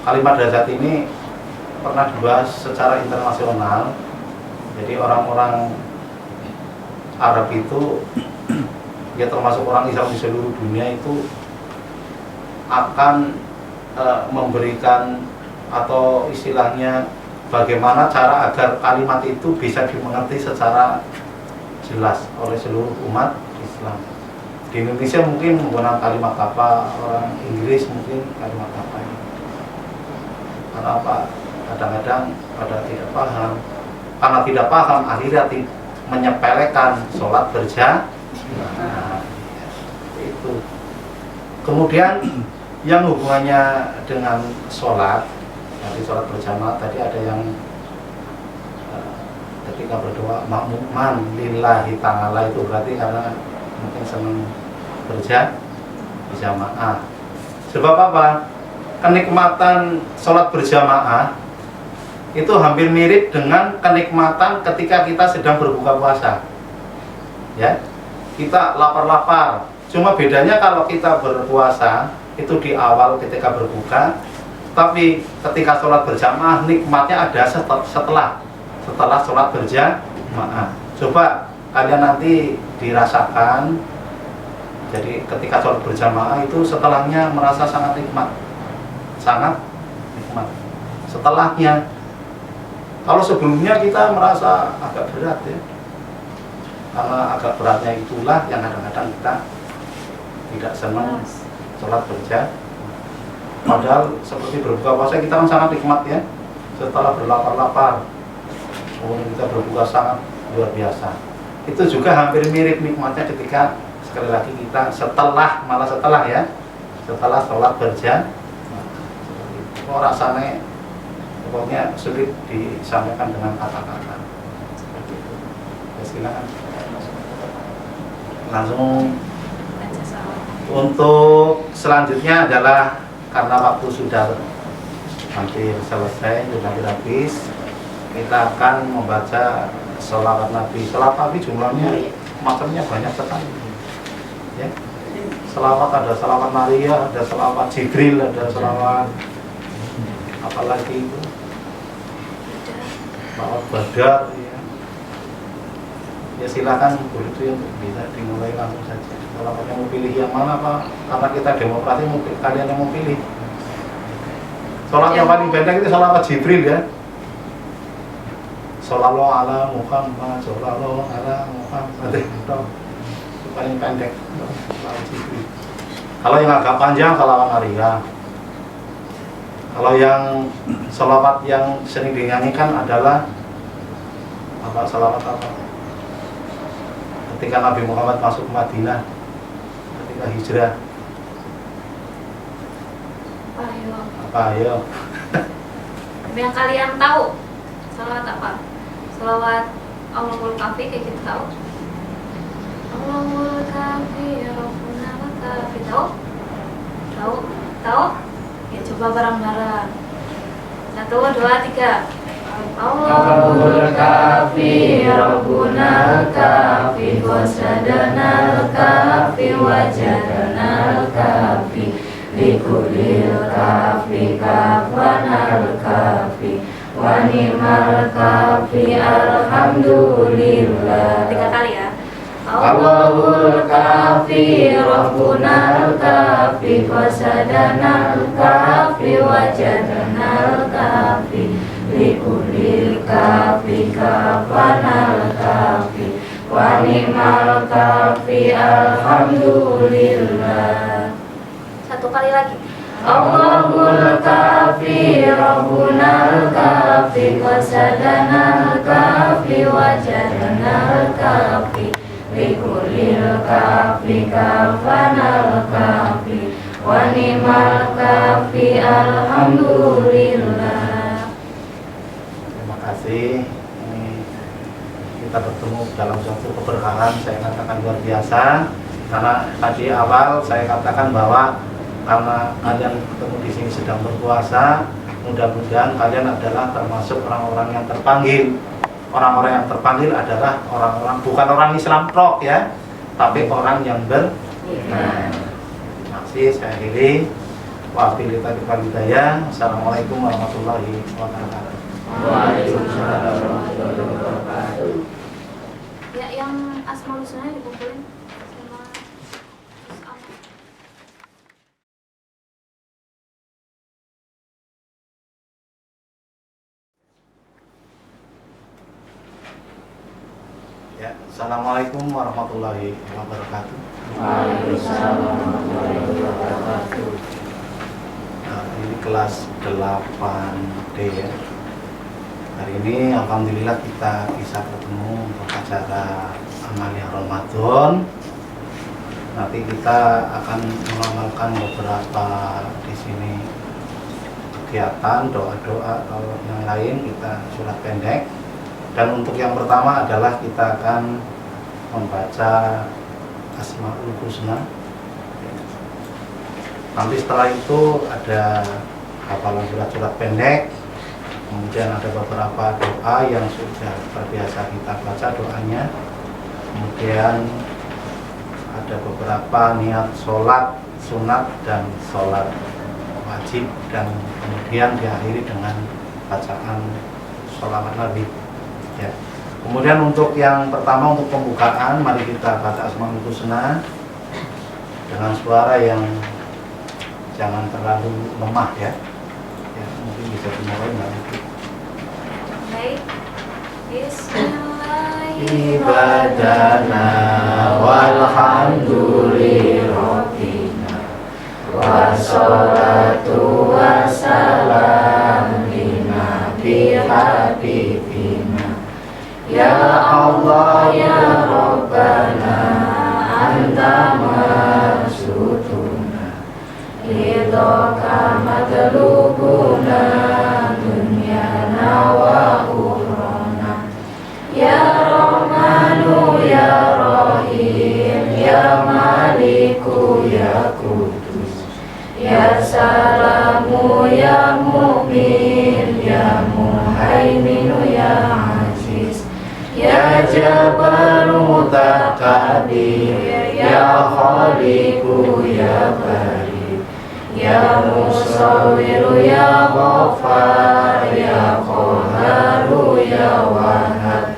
kalimat derajat ini pernah dibahas secara internasional. Jadi orang-orang Arab itu, ya termasuk orang Islam di seluruh dunia itu akan memberikan atau istilahnya bagaimana cara agar kalimat itu bisa dimengerti secara jelas oleh seluruh umat Islam. Di Indonesia mungkin menggunakan kalimat apa, orang Inggris mungkin kalimat apa ini. Karena apa? Kadang-kadang pada tidak paham. Karena tidak paham akhirnya menyepelekan sholat berjamaah. Nah, itu. Kemudian yang hubungannya dengan sholat, tadi sholat berjamaah tadi ada yang ketika berdoa makmuman lillahi ta'ala itu berarti karena mungkin senang berjamaah. Sebab apa? Kenikmatan sholat berjamaah itu hampir mirip dengan kenikmatan ketika kita sedang berbuka puasa. Ya, kita lapar-lapar. Cuma bedanya kalau kita berpuasa itu di awal ketika berbuka, tapi ketika sholat berjamaah nikmatnya ada setelah sholat berjamaah. Coba kalian nanti dirasakan. Jadi ketika sholat berjamaah itu setelahnya merasa sangat nikmat. Setelahnya, kalau sebelumnya kita merasa agak berat ya, karena agak beratnya itulah yang kadang-kadang kita tidak senang sholat berjamaah. Padahal seperti berbuka puasa kita kan sangat nikmat ya, setelah berlapar-lapar kemudian kita berbuka sangat luar biasa. Itu juga hampir mirip nikmatnya ketika sekali lagi kita setelah sholat berjamaah. Rasanya pokoknya sulit disampaikan dengan kata-kata. Seperti itu. Ya, silakan. Langsung untuk selanjutnya adalah karena waktu sudah hampir selesai, sudah hampir habis, kita akan membaca sholawat Nabi. Sholawat Nabi jumlahnya macamnya banyak sekali. Ya. Sholawat ada sholawat Maria, ada sholawat Jibril, ada sholawat apalagi itu sholawat Badar ya. Ya silakan begitu yang bisa dimulai langsung saja. Kalau kalian mau pilih yang mana Pak? Karena kita demokrasi, mungkin kalian yang mau pilih. Sholat yang paling pendek itu sholawat Jibril ya. Shollallahu ala Muhammad, shollallahu ala Muhammad. Itu paling pendek sholawat Jibril. Kalau yang agak panjang sholawat Maria. Kalau yang sholawat yang sering dinyanyikan adalah apa? Sholawat apa? Ketika Nabi Muhammad masuk ke Madinah, ketika hijrah. Apa ayo? Yang kalian tahu sholawat apa? Sholawat Allahul Kafi kayak gitu tahu? Allahul Kafi, Rabbuna Kafi tahu? Tahu? Ya coba bareng-bareng. 1, 2, 3. Allahul Kafi, Rabbuna Kafi, Wasadanal Kafi, Wajadanal Kafi, Likulil Kafi, Kafanal Kafi, Wanimal Kafi, Alhamdulillah. 3 kali ya. Allahul Kafi, Rabbunal Kafi, Wasadanal Kafi, Wajadanal Kafi, Likulil Kafi, Kafanal Kafi, Wanimal Kafi, Alhamdulillah. 1 kali lagi. Allahul Kafi, Rabbunal Kafi, Wasadanal Kafi, Wajadanal Kafi, Likulil Kafi, Kafanal Kafi, Wanimal Kafi, Alhamdulillah. Terima kasih. Ini kita bertemu dalam suatu keberkahan, saya katakan luar biasa. Karena tadi awal saya katakan bahwa karena kalian ketemu di sini sedang berpuasa, mudah-mudahan kalian adalah termasuk orang-orang yang terpanggil. Orang-orang yang terpanggil adalah orang-orang, bukan orang Islam tok ya, tapi orang yang beriman. Terima kasih, saya akhiri. Wabillahi. Assalamualaikum warahmatullahi wabarakatuh. Waalaikumsalam warahmatullahi wabarakatuh. Ya, yang Asmaul Husna dikumpulin sama Ya, assalamualaikum warahmatullahi wabarakatuh. Waalaikumsalam warahmatullahi wabarakatuh. Nah, ini kelas 8D ya. Hari ini alhamdulillah kita bisa bertemu untuk acara Amalia Ramadan. Nanti kita akan mengamalkan beberapa di sini kegiatan, doa-doa atau yang lain, kita surat pendek. Dan untuk yang pertama adalah kita akan membaca Asmaul Husna. Nanti setelah itu ada hafalan surat-surat pendek, kemudian ada beberapa doa yang sudah terbiasa kita baca doanya, kemudian ada beberapa niat sholat sunat dan sholat wajib, dan kemudian diakhiri dengan bacaan sholawat Nabi ya. Kemudian untuk yang pertama, untuk pembukaan, mari kita baca Asmaul Husna dengan suara yang jangan terlalu lemah ya. Ya, mungkin bisa dimulai nanti. Baik. Ibadana walhamdulillahina wassalatu wassalam li habibina ya Allah ya Rabbana anta maksuduna ridhoka matlubuna dunyana wa ukhrana ya Rahmanu ya Rahim ya Maliku ya Kudus ya Salamu ya Mu'min ya Muhaiminu ya Aziz ya Jabbaru Mutakabir ya Khaliqu ya Bari ya Musawwiru ya Ghaffar ya Qaharu ya Wahhab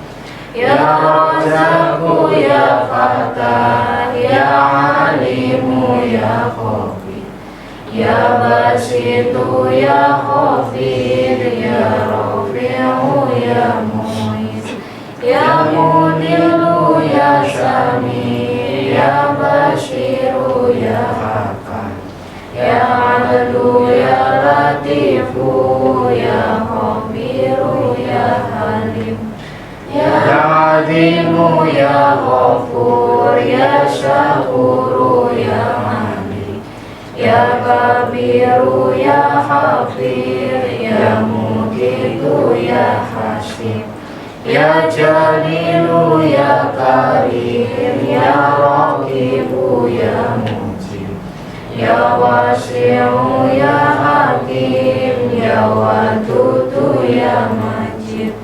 ya Razaqu ya Fatah ya Alimu ya Khabir ya Basitu ya Khafir ya Rafi'u ya Mu'iz ya Mudillu ya Sami ya Bashiru ya Hakan ya Adlu ya Latifu ya Khabiru ya Halim ya Azimu ya Ghafur ya Syakuru ya Malik ya Kabiru ya Hafir ya Muqitu ya Hasib ya Jalilu ya Karim ya Raqibu ya Mujib ya Wasi'u ya Hakim ya Wadudu ya Majid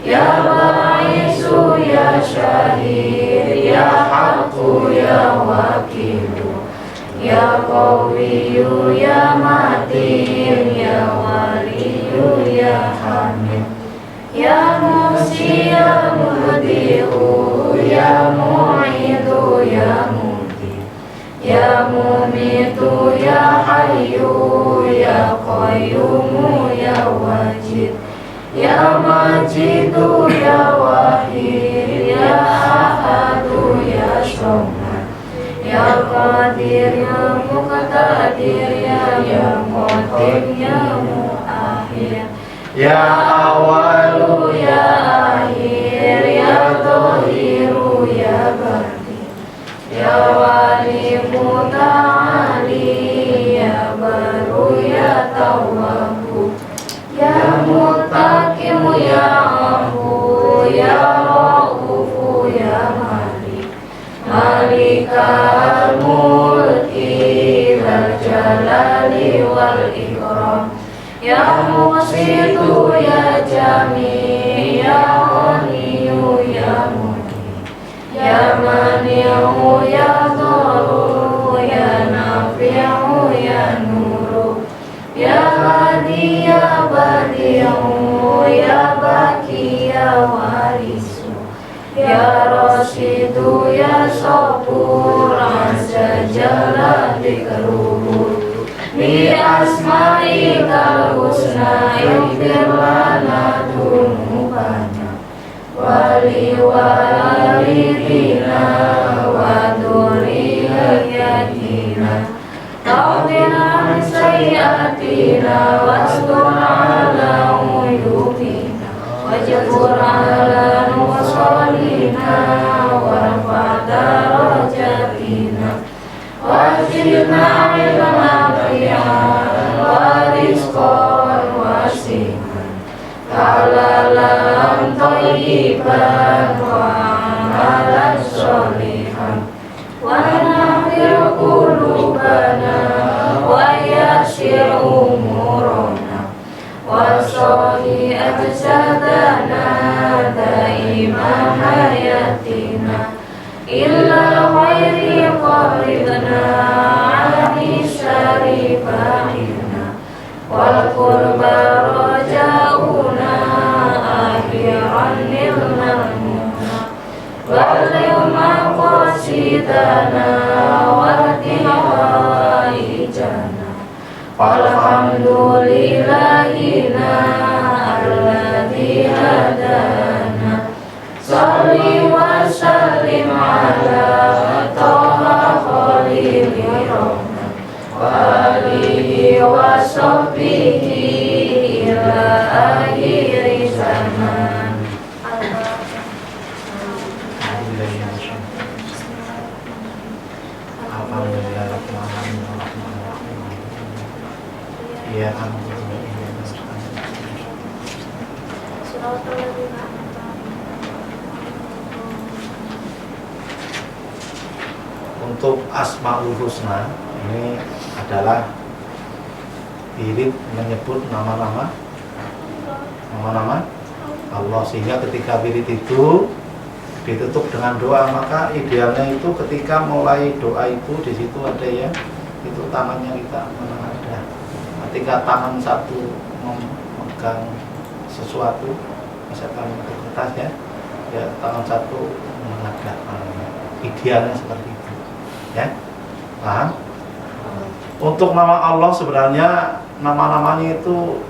ya Ba'isu ya Syahid ya Haqqu ya Wakilu ya Qawiyu ya Matin ya Waliyu ya Hamid ya Musi ya Muhdi'u ya Mu'idu ya Mudi ya Mumitu ya Hayyu ya Qayyumu ya Wajid ya Majidu ya Wahid ya Ahadu ya Somad ya Qadir ya Muqtadir ya Muqtim ya Muakhir ya Awalu ya Akhir ya Dhahiru ya Batin ya Wali Muta'ali ya Baru ya Tawwabu ya Mutaqimu ya Afu ya Ra'ufu ya Malik Malikal Mulki Dzal Jalali wal Ikram ya Musitu ya Jami ya Ghaniyu ya Muni ya Mani'u ya Dharu ya Nafi'u ya Nuru ya Hadi ya Badi'u ya Baki ya Warisu ya Rasidu ya Sabur Azza Jalla Dikruhu bi asma'ikal husna ighfir lana dunubana wali walidina wa dhurriyyatina tawbina sayyatina wastur ala uyubina wajbur ala nusalina warfa darajatina wajibna ilman nafi'an wa rizqan wasi'an halalan thayyiban طيبا وعملا صالحا ونبر قلوبنا ويسر أمورنا وصلي أجسادنا دائما حياتنا إلا خير قربنا عن الشر بعيدنا والقرب رجاؤنا آخرا للمنى بلغ مقاصدنا واهد حوائجنا والحمد لله الذي هدانا صل وسلم على طه خليل ربنا وآله وصحبه إلى آخر زمان. Iya, untuk Asmaul Husna ini adalah wirid menyebut nama-nama Allah, sehingga ketika wirid itu ditutup dengan doa, maka idealnya itu ketika mulai doa itu di situ ada ya, itu tangannya kita menengadah. Ketika tangan satu memegang sesuatu, misalkan untuk kertas ya tangan satu menengadah. Idealnya seperti itu, ya, paham? Untuk nama Allah sebenarnya nama-namanya itu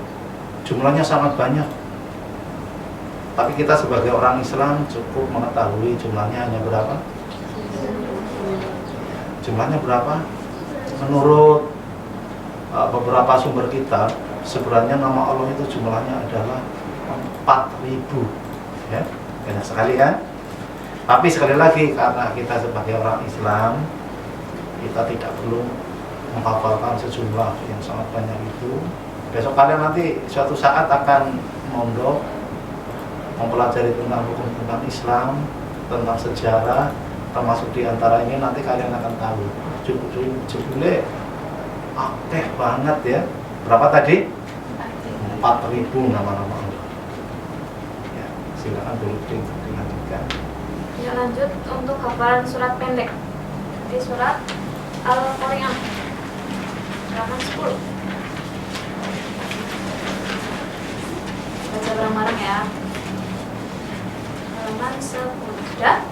jumlahnya sangat banyak. Tapi kita sebagai orang Islam cukup mengetahui jumlahnya hanya berapa? Jumlahnya berapa? Menurut beberapa sumber kita, sebenarnya nama Allah itu jumlahnya adalah 4.000, ya, banyak sekali kan? Tapi sekali lagi, karena kita sebagai orang Islam, kita tidak perlu menghafalkan sejumlah yang sangat banyak itu. Besok kalian nanti suatu saat akan mondok mempelajari tentang hukum tentang Islam, tentang sejarah, termasuk diantara ini nanti kalian akan tahu judulnya akeh banget ya. Berapa tadi? 4.000 nama-nama Allah. Ya, silakan dulu dilanjutkan. Ya, lanjut untuk hafalan surat pendek di surat Al-Qari'ah halaman 10. Baca bareng-bareng ya. Halaman 10. Sudah?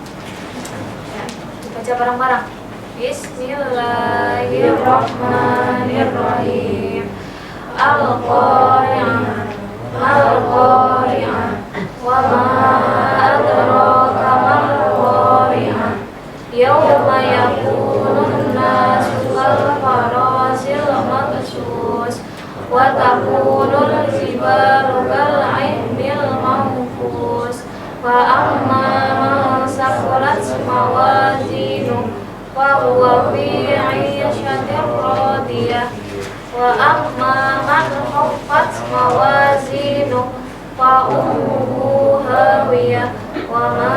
Ya, dibaca bareng-bareng. Bismillahirrahmanirrahim. Al-Qari'ah, Al-Qari'ah, wa ma adraka mal-Qari'ah. Yawma yakunun nasu kal-farasil mabsus wa takunul jibalu kal-'ainil manfus wa amma man saqulat mawazinuhu wa huwa fi 'ishatin radiyah wa amma man khaffat mawazinuhu fa ummuhu hawiyah wa ma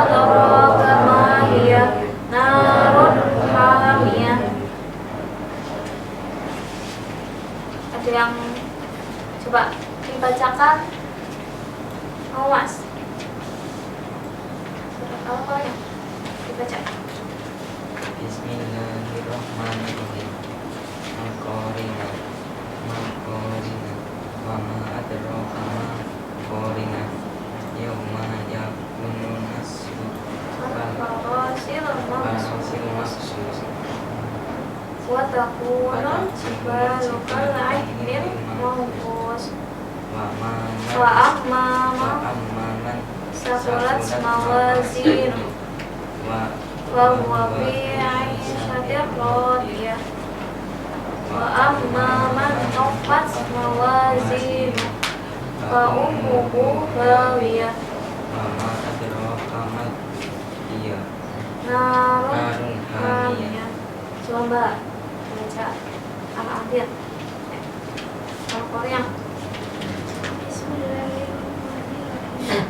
adraka ma hiya narun hamiyah. Ada yang coba dibacakan? Mau Mas? Surat Al-Qari'ah dibaca. Bismillahirrahmanirrahim. Al-Qari'ah, Al-Qari'ah, wa ma adraka ma-Qari'ah. Yawma yakunun nasu Al-Farasil kal-farasil wa takunul jibalu kal-'ainil manfus wa amma man saqulat mawazinuhu wa huwa fi 'ishatin radiyah wa amma man khaffat mawazinuhu fa ummuhu hawiyah narun hamiyah. Coba baca Al-Adiyat, Al-Qari'ah. Bismillahirrahmanirrahim.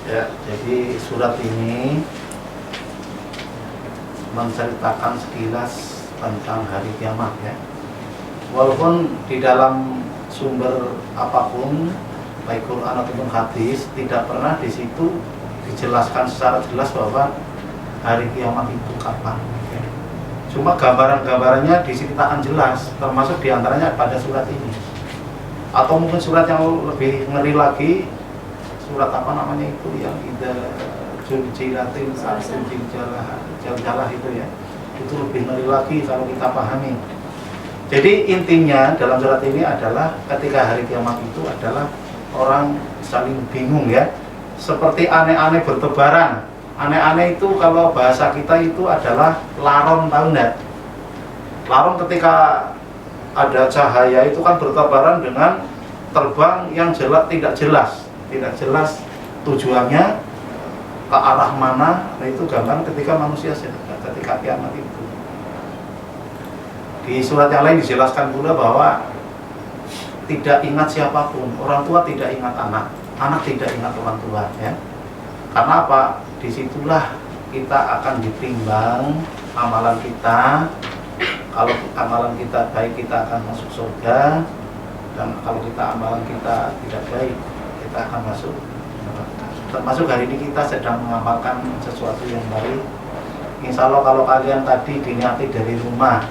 Ya, jadi surat ini menceritakan sekilas tentang hari kiamat ya. Walaupun di dalam sumber apapun, baik Quran ataupun hadis, tidak pernah di situ dijelaskan secara jelas bahwa hari kiamat itu kapan. Ya. Cuma gambaran-gambarannya diceritakan jelas, termasuk diantaranya pada surat ini. Atau mungkin surat yang lebih ngeri lagi, surat apa namanya itu yang ida juljilatil jalah itu ya, itu lebih ngeri lagi kalau kita pahami. Jadi intinya dalam surat ini adalah ketika hari kiamat itu adalah orang saling bingung ya, seperti aneh-aneh bertebaran. Aneh-aneh itu kalau bahasa kita itu adalah laron, tahu enggak? Laron ketika ada cahaya itu kan bertebaran dengan terbang yang tidak jelas tujuannya ke arah mana. Nah itu gambaran ketika manusia ketika kiamat itu. Di surat yang lain dijelaskan pula bahwa tidak ingat siapapun, orang tua tidak ingat anak, anak tidak ingat orang tua ya. Karena apa? Disitulah kita akan ditimbang amalan kita. Kalau amalan kita baik, kita akan masuk surga, dan kalau kita amalan kita tidak baik, kita akan masuk neraka. Termasuk hari ini kita sedang mengamalkan sesuatu yang baik. Insya Allah kalau kalian tadi diniati dari rumah,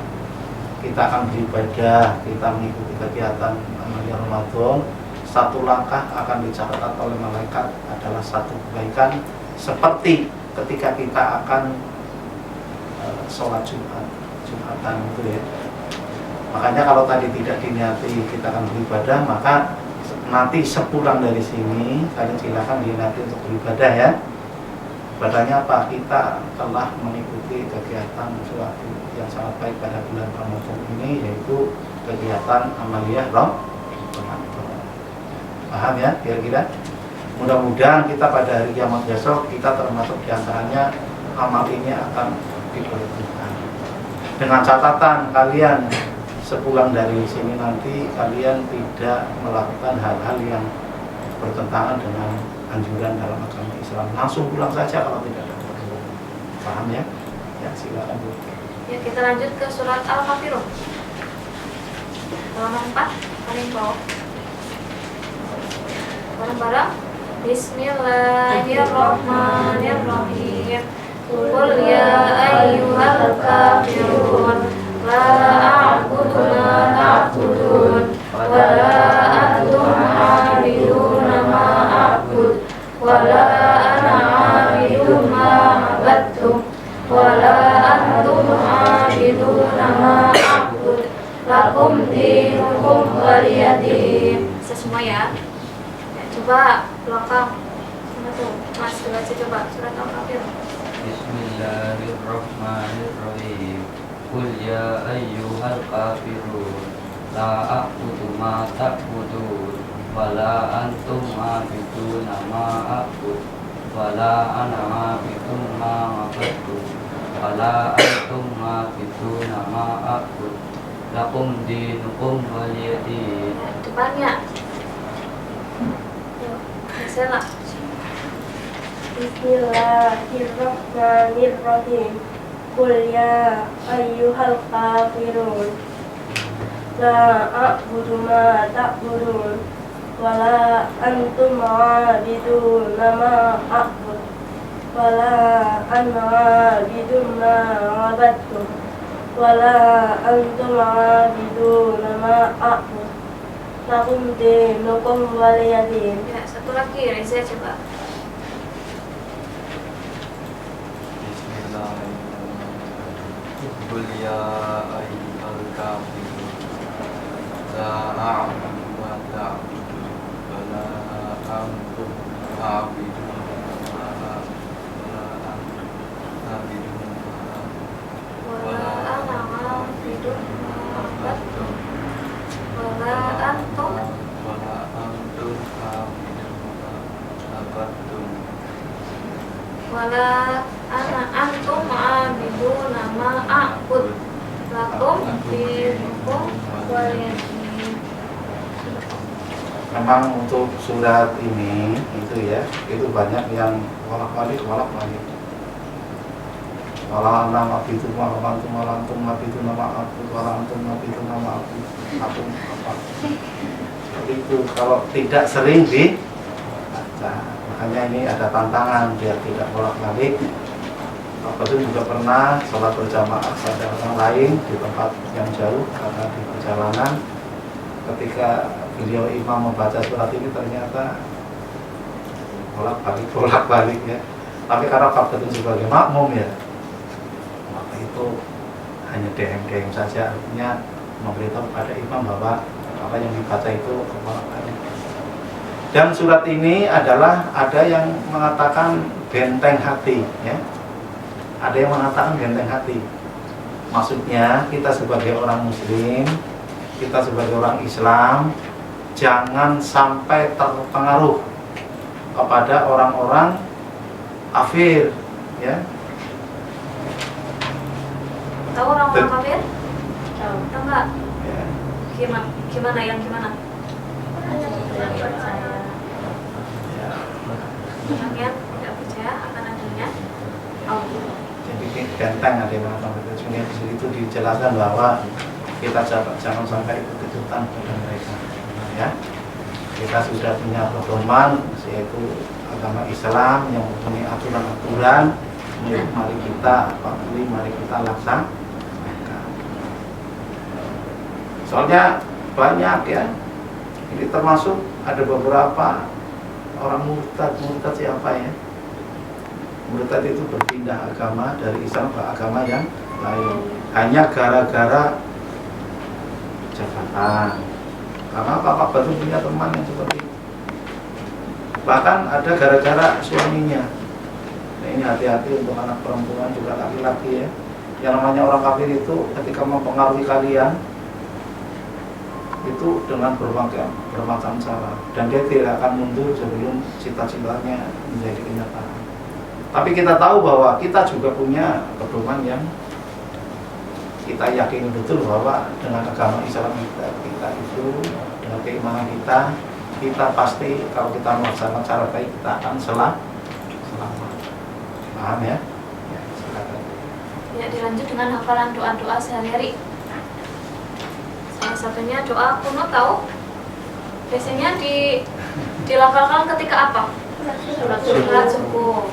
kita akan beribadah, kita mengikuti kegiatan amalia Ramadan, satu langkah akan dicatat oleh malaikat adalah satu kebaikan, seperti ketika kita akan sholat Jumatan itu ya. Makanya kalau tadi tidak diniati kita akan beribadah, maka nanti sepulang dari sini kalian silakan diniati untuk beribadah ya. Ibadahnya apa? Kita telah mengikuti kegiatan suatu yang sangat baik pada bulan Ramadan ini, yaitu kegiatan amaliyah Ramadan. Paham ya kira-kira? Mudah-mudahan kita pada hari kiamat besok kita termasuk diantaranya amal ini akan diperhitungkan. Dengan catatan kalian sepulang dari sini nanti kalian tidak melakukan hal-hal yang bertentangan dengan anjuran dalam agama Islam. Langsung pulang saja kalau tidak ada perlu. Paham ya? Ya silakan Bu. Ya, kita lanjut ke surat Al-Kafirun. Halaman 4 paling bawah. Bareng-bareng. Bismillahirrahmanirrahim. Qul ya ayyuhal kafirun la a'budu ma ta'budun wa la antum 'abiduna ma a'bud wa la ana 'abidun ma 'abadtum wa la antum 'abiduna ma a'bud lakum dinukum waliyadin. Bisa semua ya? Ya, coba belakang. Mana tuh? Mas, baca coba surat Al-Kafir. Bismillahirrahmanirrahim. Qul ya ayyuhal kafirun la a'budu ma ta'budun wa la antum 'abiduna ma a'bud wa la ana 'abidun ma 'abadtum wa la antum 'abiduna ma a'bud lakum dinukum waliyadin. Depannya. Yuk, Marcella. Bismillahirrahmanirrahim. Qul ya ayyuhal kafirun la a'budu ma ta'budun wa la antum 'abiduna ma a'bud wala ana abidun ma abadtum wala antum abiduna ma a'bud lakum dinukum waliyadin. Ya, satu lagi Reza coba. Bismillahirrahmanirrahim. Qul ya ayyuhal kafirun la a'budu ma ta'budun wa la antum a'budun Wala ana abidun ma abadtum wala antum wala ana antum abiduna ma a'bud lakum dinukum waliyadin. Memang untuk surat ini itu ya, itu banyak yang walak-walik. Wala nama itu walantum itu nama aku, walantum itu nama aku apa. Seperti itu kalau tidak sering dibaca. Makanya ini ada tantangan biar tidak bolak-balik. Bapak itu juga pernah sholat berjamaah pada orang lain di tempat yang jauh karena di perjalanan. Ketika beliau imam membaca surat ini ternyata bolak-balik ya. Tapi karena Bapak itu sebagai makmum ya, maka itu hanya deheng-deheng saja, artinya memberitahu kepada imam bahwa apa yang dibaca itu bolak-balik. Dan surat ini adalah ada yang mengatakan benteng hati ya. Ada yang mengatakan benteng hati. Maksudnya kita sebagai orang muslim, kita sebagai orang Islam jangan sampai terpengaruh kepada orang-orang kafir ya. Tahu orang-orang kafir? Tahu. Tahu nggak? Ya. Gimana yang gimana? Yang percaya. Ya. Yang tidak percaya akan adanya Allah. Jadi benteng ada yang mengatakan itu. Di situ dijelaskan bahwa kita jangan sampai ikut-ikutan pada mereka ya. Kita sudah punya pedoman yaitu agama Islam yang mempunyai aturan-aturan. Mari kita patuhi, mari kita laksanakan. Soalnya banyak ya. Ini termasuk ada beberapa orang murtad siapa ya? Murtad itu berpindah agama dari Islam ke agama yang lain hanya gara-gara jabatan. Karena Pak Batu punya teman yang seperti itu. Bahkan ada gara-gara suaminya. Nah, ini hati-hati untuk anak perempuan juga laki-laki ya. Yang namanya orang kafir itu ketika mempengaruhi kalian itu dengan berbagai macam cara, dan dia tidak akan mundur sebelum cita-citanya menjadi kenyataan. Tapi kita tahu bahwa kita juga punya pedoman yang kita yakini betul bahwa dengan agama Islam kita itu dengan keimanan kita pasti kalau kita melaksanakan cara baik kita akan selamat. Paham ya? Ya, silakan. Ya, dilanjut dengan hafalan doa-doa sehari-hari. Salah satunya doa kunut, tahu? Biasanya dilafalkan ketika apa? Surat subuh.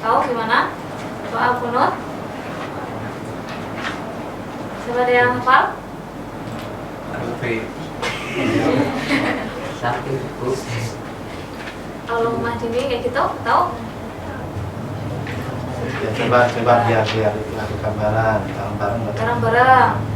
Tahu gimana? Doa kunut? Coba ada yang hafal? Allahumma hdini kayak gitu, tahu? Ya, coba biar itu ada gambaran bareng-bareng. Bareng-bareng.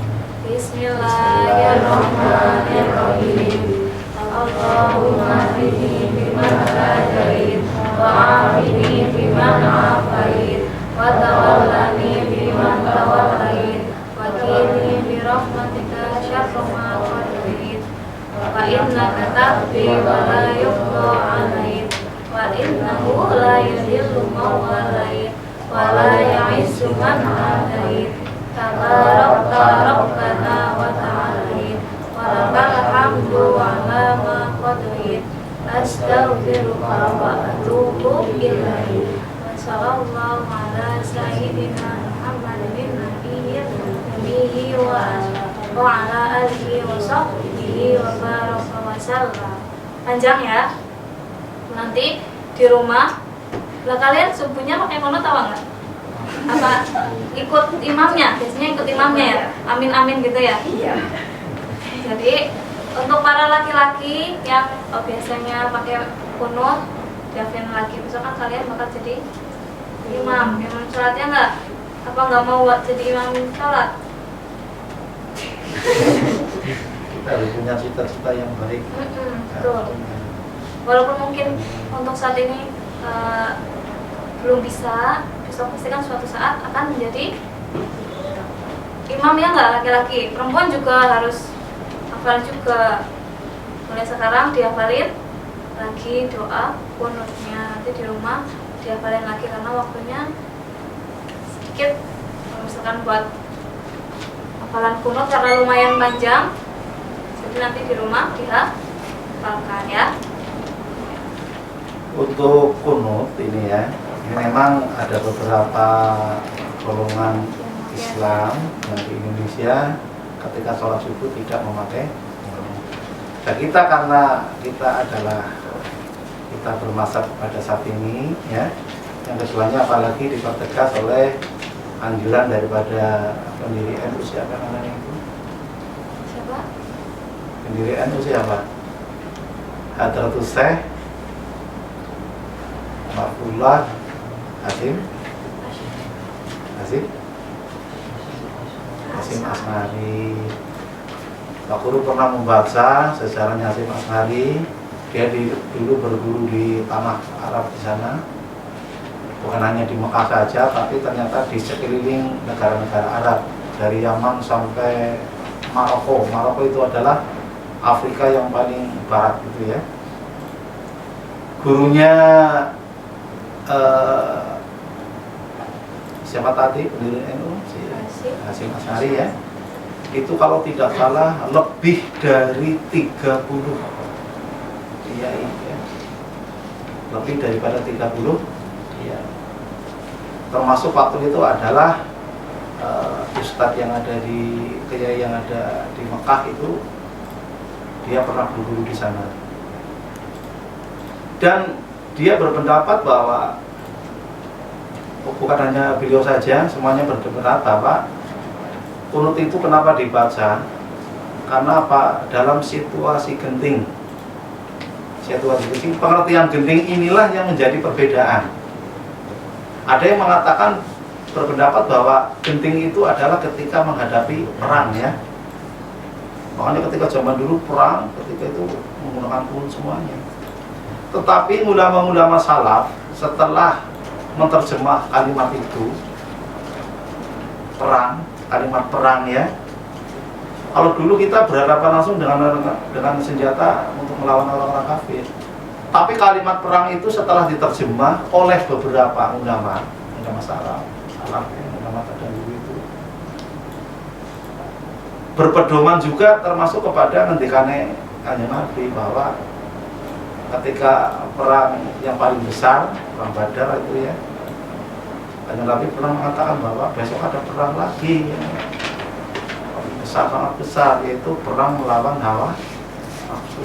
Bismillahirrahmanirrahim. Allahumma hdini biman hadait wa afini biman afait wa tawallani biman tawallait wa qini bi rahmatika syarra ma qadait wa innaka taqdi wa la yuqda 'alaik wa innahu la yudhillu man walait wa la ya'izzu man 'adait. Tabarakta rabbana wa ta'alait wa lakal hamdu ala ma qadait. Astaghfiruka wa atubu ilaik. Wa sallallahu ala sayyidina Muhammadin nabiyyi wa ala alihi wa sahbihi wa baraka wa sallam. Panjang ya. Nanti di rumah Lah kalian subuhnya pakai kunut apa enggak? Apa ikut imamnya? Biasanya ikut imamnya ya. Amin amin gitu ya. Iya. Jadi untuk para laki-laki yang biasanya pakai kunut, Davin lagi besok kan kalian bakal jadi imam sholatnya enggak? Apa nggak mau buat jadi imam sholat? Kita harus punya cita-cita yang baik. Betul. Walaupun mungkin untuk saat ini belum bisa, besok pasti kan suatu saat akan menjadi imam ya nggak, laki-laki. Perempuan juga harus hafal juga. Mulai sekarang dihafalin lagi doa kunutnya, nanti di rumah dihafalin lagi karena waktunya sedikit. Kalau misalkan buat hafalan kunut karena lumayan panjang, jadi nanti di rumah dihafalkan ya. Untuk kunut ini ya, ini memang ada beberapa golongan Islam yang di Indonesia ketika sholat subuh tidak memakai kunut. Dan kita karena kita bermazhab pada saat ini ya, yang keduanya apalagi dipertegas oleh anjuran daripada pendiri NU, siapa namanya itu? Siapa? Pendiri NU siapa? Hadratus Syekh Abdullah Hasim Asmari. Pak Guru pernah membaca sejarahnya Hasim Asmari. Dia dulu berguru di tanah Arab di sana, bukan hanya di Mekah saja, tapi ternyata di sekeliling negara-negara Arab, dari Yaman sampai Maroko. Maroko itu adalah Afrika yang paling barat gitu ya. Gurunya siapa tadi pendiri NU? Hasim Asmari ya. Itu kalau tidak salah lebih dari 30 kiai ya. Lebih daripada 30 ya. Termasuk waktu itu adalah ustadz yang ada di kiai yang ada di Mekah itu, dia pernah berguru di sana. Dan dia berpendapat bahwa bukan hanya beliau saja, semuanya berpendapat bahwa kunut itu kenapa dibaca? Karena apa? Dalam situasi genting. Situasi genting, pengertian genting inilah yang menjadi perbedaan. Ada yang mengatakan berpendapat bahwa genting itu adalah ketika menghadapi perang ya. Makanya ketika zaman dulu perang, ketika itu menggunakan kunut semuanya. Tetapi ulama-ulama salaf setelah menerjemah kalimat itu, perang, kalimat perang ya. Kalau dulu kita berhadapan langsung dengan senjata untuk melawan orang-orang kafir. Tapi kalimat perang itu setelah diterjemah oleh beberapa ulama salaf, ulama terdahulu itu berpedoman juga termasuk kepada ngendikane Kanjeng Nabi bahwa ketika perang yang paling besar, perang Badar itu ya, Kanjeng Nabi pernah mengatakan bahwa besok ada perang lagi ya, besar, sangat besar, yaitu perang melawan hawa nafsu.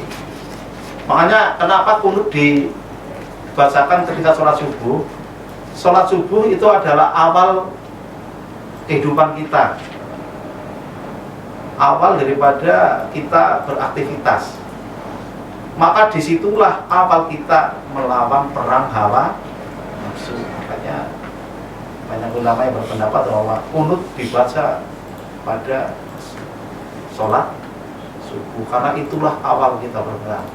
Makanya kenapa kunut dibacakan ketika sholat subuh? Sholat subuh itu adalah awal kehidupan kita, awal daripada kita beraktivitas. Maka disitulah awal kita melawan perang hawa nafsu. Makanya banyak ulama yang berpendapat bahwa kunut dibaca pada sholat subuh, karena itulah awal kita berperang.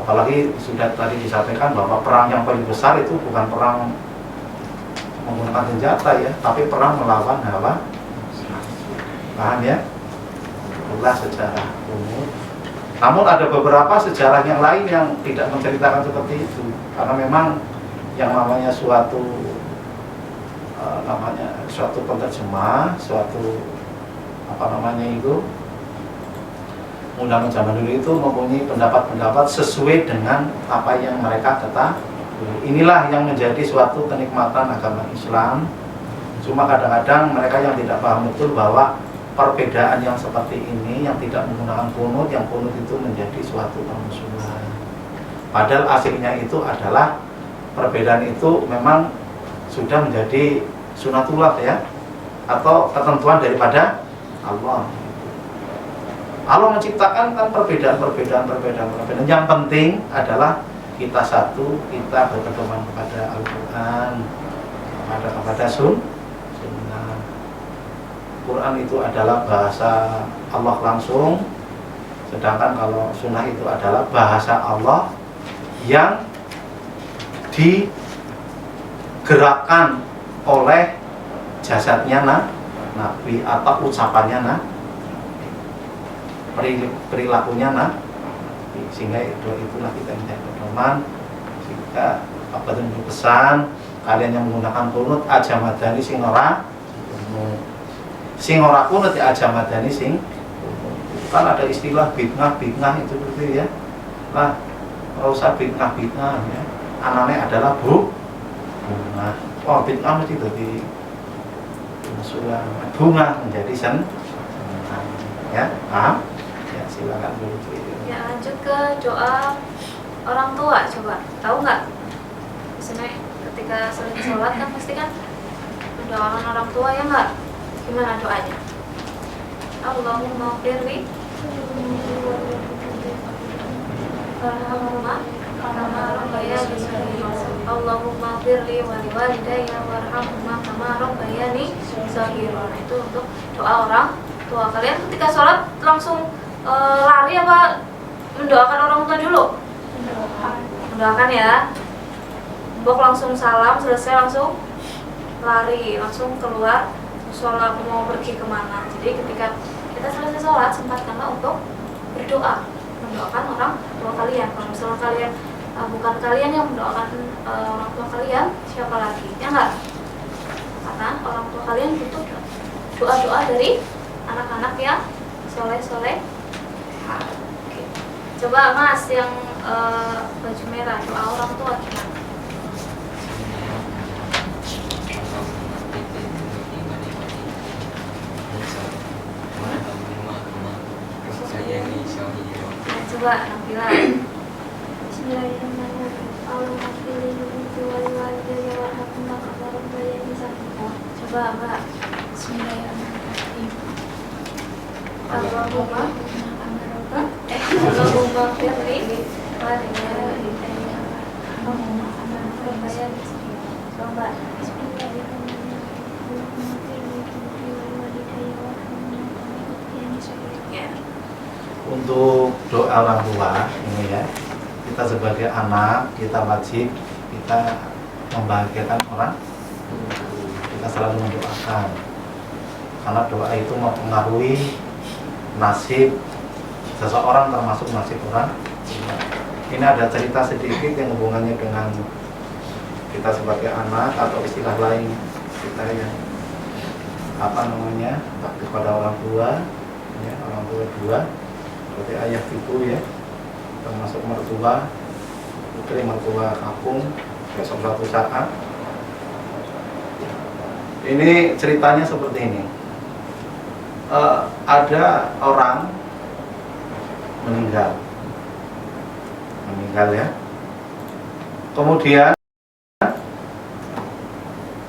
Apalagi sudah tadi disampaikan bahwa perang yang paling besar itu bukan perang menggunakan senjata ya, tapi perang melawan hawa nafsu. Paham ya? Itulah sejarah kunut. Namun ada beberapa sejarah yang lain yang tidak menceritakan seperti itu, karena memang yang namanya suatu penerjemah, suatu ulama zaman dulu itu mempunyai pendapat-pendapat sesuai dengan apa yang mereka ketahui. Inilah yang menjadi suatu kenikmatan agama Islam. Cuma kadang-kadang mereka yang tidak paham betul bahwa perbedaan yang seperti ini, yang tidak menggunakan kunut, yang kunut itu menjadi suatu permusuhan. Padahal aslinya itu adalah perbedaan itu memang sudah menjadi sunatullah ya, atau ketentuan daripada Allah. Allah menciptakan kan perbedaan. Yang penting adalah kita satu, kita berpedoman kepada Al-Quran, kepada Sunnah. Quran itu adalah bahasa Allah langsung, sedangkan kalau Sunnah itu adalah bahasa Allah yang digerakkan oleh jasadnya Nabi atau ucapannya perilakunya sehingga itulah kita minta pedoman. Sehingga apa itu pesan kalian yang menggunakan kunut aja madani sing ora kunut ya aja madani sing kan ada istilah bid'ah itu seperti ya. Nah, kalau usah bid'ah ya. Anaknya adalah bunga. Oh, bid'ah mesti jadi bunga menjadi sen. Ya, paham? Ya, silakan dulu. Ya, lanjut ke doa orang tua. Coba tahu nggak? Misalnya ketika selesai sholat kan pasti kan mendoakan orang tua ya nggak? Gimana doanya? Allahumma firli Allahumma firli wa liwalidayya warhamhuma kama rabbayani shaghira. Itu untuk doa orang tua. Kalian ketika sholat langsung lari apa mendoakan orang tua dulu? Mendoakan ya. Bok langsung salam, selesai langsung lari, langsung keluar sholat mau pergi kemana. Jadi ketika kita selesai sholat sempatkanlah untuk berdoa, mendoakan orang tua kalian. Kalau misalnya kalian bukan kalian yang mendoakan orang tua kalian, siapa lagi? Ya enggak? Karena orang tua kalian butuh doa-doa dari anak-anak yang soleh-soleh. Oke. Coba Mas yang baju merah, doa orang tua gimana? Coba Nabila. Bismillahirrahmanirrahim. Coba Mbak. Bismillahirrahmanirrahim. Allahumma firli walidayya. Coba. Untuk doa orang tua ini ya, kita sebagai anak kita wajib kita membahagiakan orang, kita selalu mendoakan karena doa itu mempengaruhi nasib seseorang termasuk nasib orang. Ini ada cerita sedikit yang hubungannya dengan kita sebagai anak atau istilah lain kita yang kepada orang tua ya, orang tua dua seperti ayah ibu ya, termasuk mertua putri mertua kampung besok suatu saat. Ini ceritanya seperti ini. Ada orang meninggal ya. Kemudian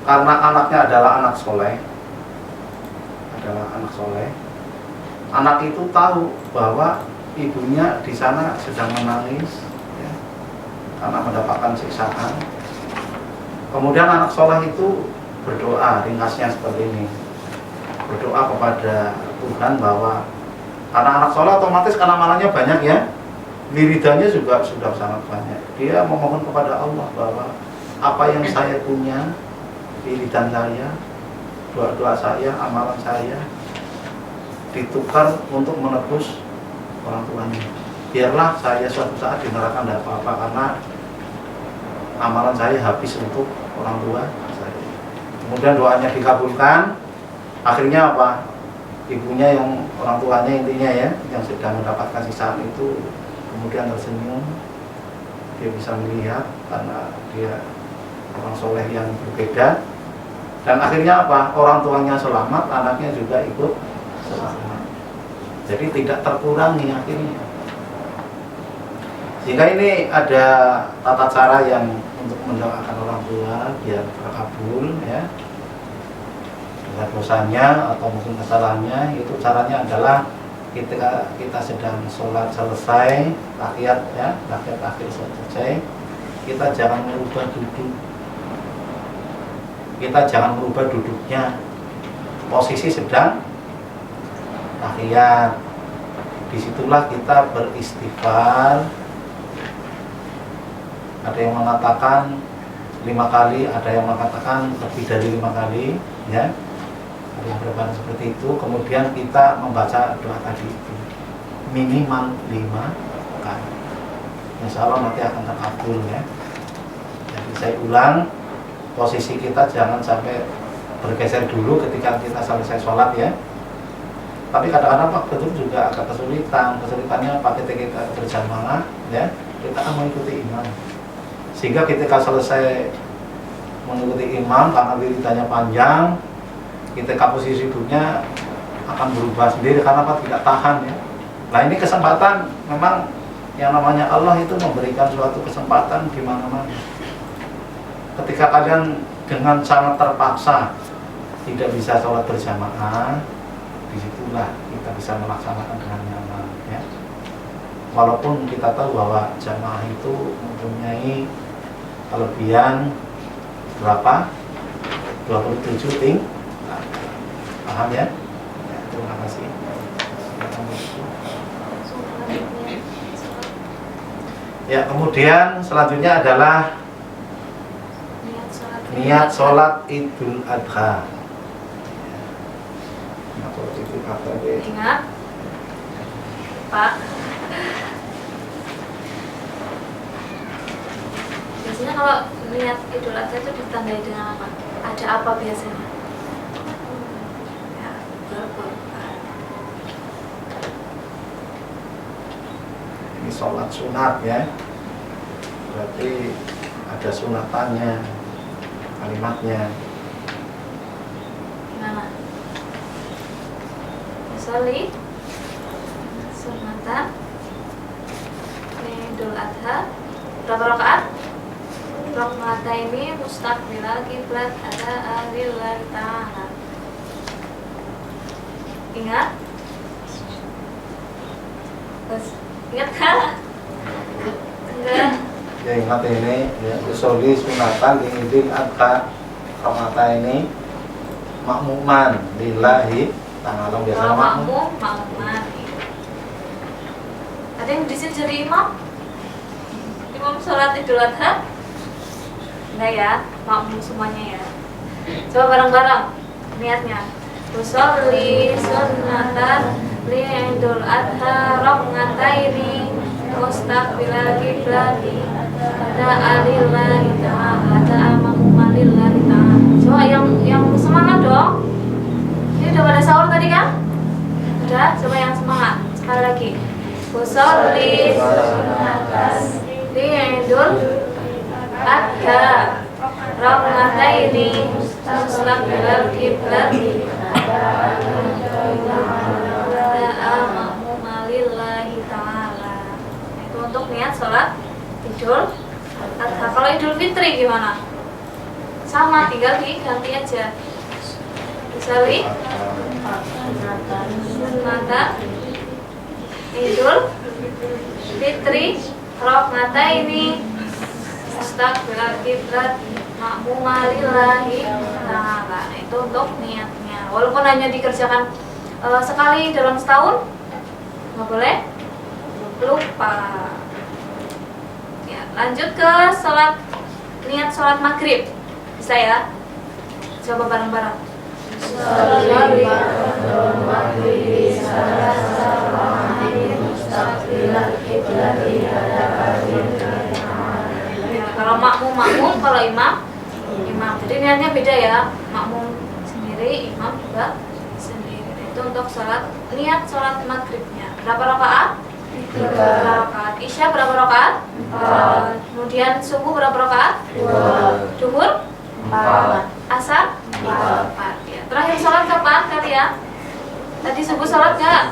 karena anaknya adalah anak soleh, anak itu tahu bahwa ibunya di sana sedang menangis ya, karena mendapatkan siksaan. Kemudian anak soleh itu berdoa, ringkasnya seperti ini, berdoa kepada Tuhan bahwa karena anak soleh otomatis kan amalannya banyak ya, wiridannya juga sudah sangat banyak. Dia memohon kepada Allah bahwa apa yang saya punya, wiridan saya, doa-doa saya, amalan saya ditukar untuk menebus orang tuanya. Biarlah saya suatu saat di neraka tidak apa-apa karena amalan saya habis untuk orang tua saya. Kemudian doanya dikabulkan. Akhirnya apa? Ibunya yang orang tuanya intinya ya, yang sedang mendapatkan siksaan itu kemudian tersenyum. Dia bisa melihat karena dia orang soleh yang berbeda. Dan akhirnya apa? Orang tuanya selamat, anaknya juga ikut selamat. Jadi tidak terkurangi akhirnya. Sehingga ini ada tata cara yang untuk mendoakan orang tua biar terkabul ya. Dengan dosanya atau mungkin kesalahannya, itu caranya adalah ketika kita sedang sholat selesai, tahiyat ya, tahiyat akhir selesai, kita jangan merubah duduk. Kita jangan merubah duduknya. Posisi sedang tahiyat. Disitulah kita beristighfar. Ada yang mengatakan 5 kali, ada yang mengatakan lebih dari 5 kali ya. Ada yang berapa seperti itu. Kemudian kita membaca doa tadi itu minimal 5 kali. Insya Allah nanti akan terkabul ya. Jadi saya ulang, posisi kita jangan sampai bergeser dulu ketika kita selesai sholat ya. Tapi kadang-kadang waktu itu juga agak kesulitannya apa, ketika kita berjamaah ya, kita akan mengikuti imam. Sehingga ketika selesai mengikuti imam karena wiridannya panjang, ketika posisi duduknya akan berubah sendiri karena apa, tidak tahan ya. Nah ini kesempatan, memang yang namanya Allah itu memberikan suatu kesempatan di mana-mana. Ketika kalian dengan sangat terpaksa tidak bisa sholat berjamaah, disitulah kita bisa melaksanakan dengan nyaman ya. Walaupun kita tahu bahwa jamaah itu mempunyai kelebihan berapa? 27 ting. Paham ya? Ya, terima kasih. Ya, kemudian selanjutnya adalah niat sholat Idul Adha. Ingat, Pak. Biasanya kalau niat Idul Adha itu ditandai dengan apa? Ada apa biasanya? Ya, berkorban. Ini sholat sunat ya. Berarti ada sunatannya, kalimatnya. Gimana? Sholli sunatan Idul Adha. Berapa rakaat? Rakaataini mustaqbilal kiblat ada alillahi ta'ala. Ingat? Terus, ingat kan? Enggak. Ya ingat ini ya, sholli sunatan di Idul Adha. Rakaataini makmuman lillahi ta'ala. Biasanya Kalau makmum. makmuman. Ada yang di sini jadi imam? Imam sholat Idul Adha? Enggak ya, makmum semuanya ya. Coba bareng-bareng niatnya. Usolli sunnatan li Idul Adha raqataini mustaqbilal kiblati ada alillahi ta'ala ta'amakum alillahi ta'ala. Coba yang semangat dong. Ini udah pada sahur tadi kan? Udah, coba yang semangat. Sekali lagi. Usolli sunnatan li Idul Adha raqataini mustaqbilal kiblati lillahi ta'ala. Itu untuk niat sholat Idul Adha. Kalau Idul Fitri gimana? Sama, tinggal diganti aja. Misalnya sunatan Idul Fitri raqataini mustaqbilal kiblat makmumah lillahi ta'ala. Itu untuk niatnya. Walaupun hanya dikerjakan sekali dalam setahun, nggak boleh lupa. Ya, lanjut ke sholat, niat sholat maghrib. Bisa ya? Coba bareng-bareng. Ya, kalau makmum, kalau imam. Jadi niatnya beda ya. Makmum sendiri, imam juga sendiri. Itu untuk sholat, niat sholat maghribnya. Berapa rakaat? 3 rakaat. Isya berapa rakaat? 4. Kemudian subuh berapa rakaat? 2. Duhur? 4. Asar? 4. Ya. Terakhir sholat kapan kalian? Tadi subuh sholat nggak?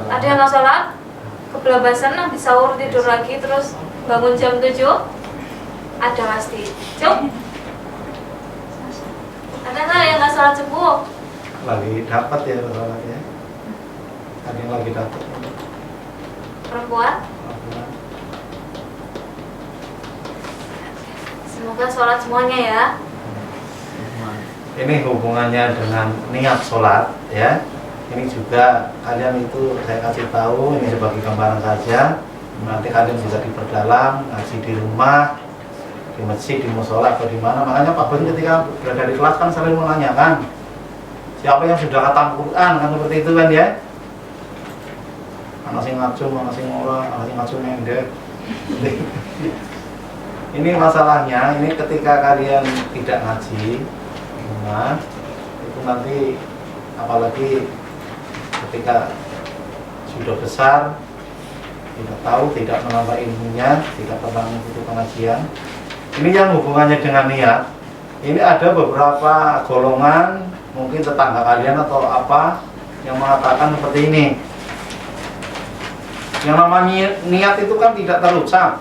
Ada yang nggak sholat? Kebelabasan, habis sahur tidur lagi terus bangun jam 7? Ada pasti. Cuk. Ada nggak yang nggak sholat subuh? Lagi dapat ya sholatnya. Ada yang lagi dapat. Perempuan? Semoga sholat semuanya ya. Ini hubungannya dengan niat sholat ya. Ini juga kalian itu saya kasih tahu ini sebagai gambaran saja. Nanti kalian bisa diperdalam ngaji di rumah, di masjid, di musola atau di mana. Makanya Pak Ben ketika berada di kelas kan selalu menanyakan siapa yang sudah khatam Quran kan seperti itu kan ya. Anak sing ngacung, anak sing ora, anak sing ngacung mendek. Ini masalahnya, ini ketika kalian tidak ngaji rumah itu nanti apalagi ketika sudah besar tidak tahu, tidak menambah ilmunya, tidak pernah mengikuti pengajian. Ini yang hubungannya dengan niat. Ini ada beberapa golongan mungkin tetangga kalian atau apa yang mengatakan seperti ini. Yang namanya niat itu kan tidak terucap.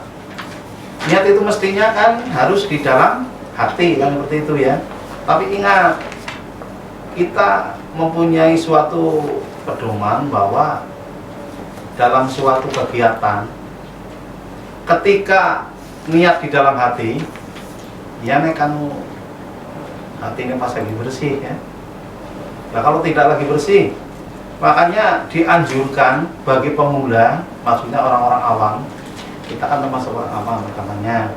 Niat itu mestinya kan harus di dalam hati kan seperti itu ya. Tapi ingat, kita mempunyai suatu pedoman bahwa dalam suatu kegiatan ketika niat di dalam hati ya kan hati ini pas lagi bersih ya. Nah kalau tidak lagi bersih, makanya dianjurkan bagi pemula, maksudnya orang-orang awam, kita kan termasuk orang awam namanya,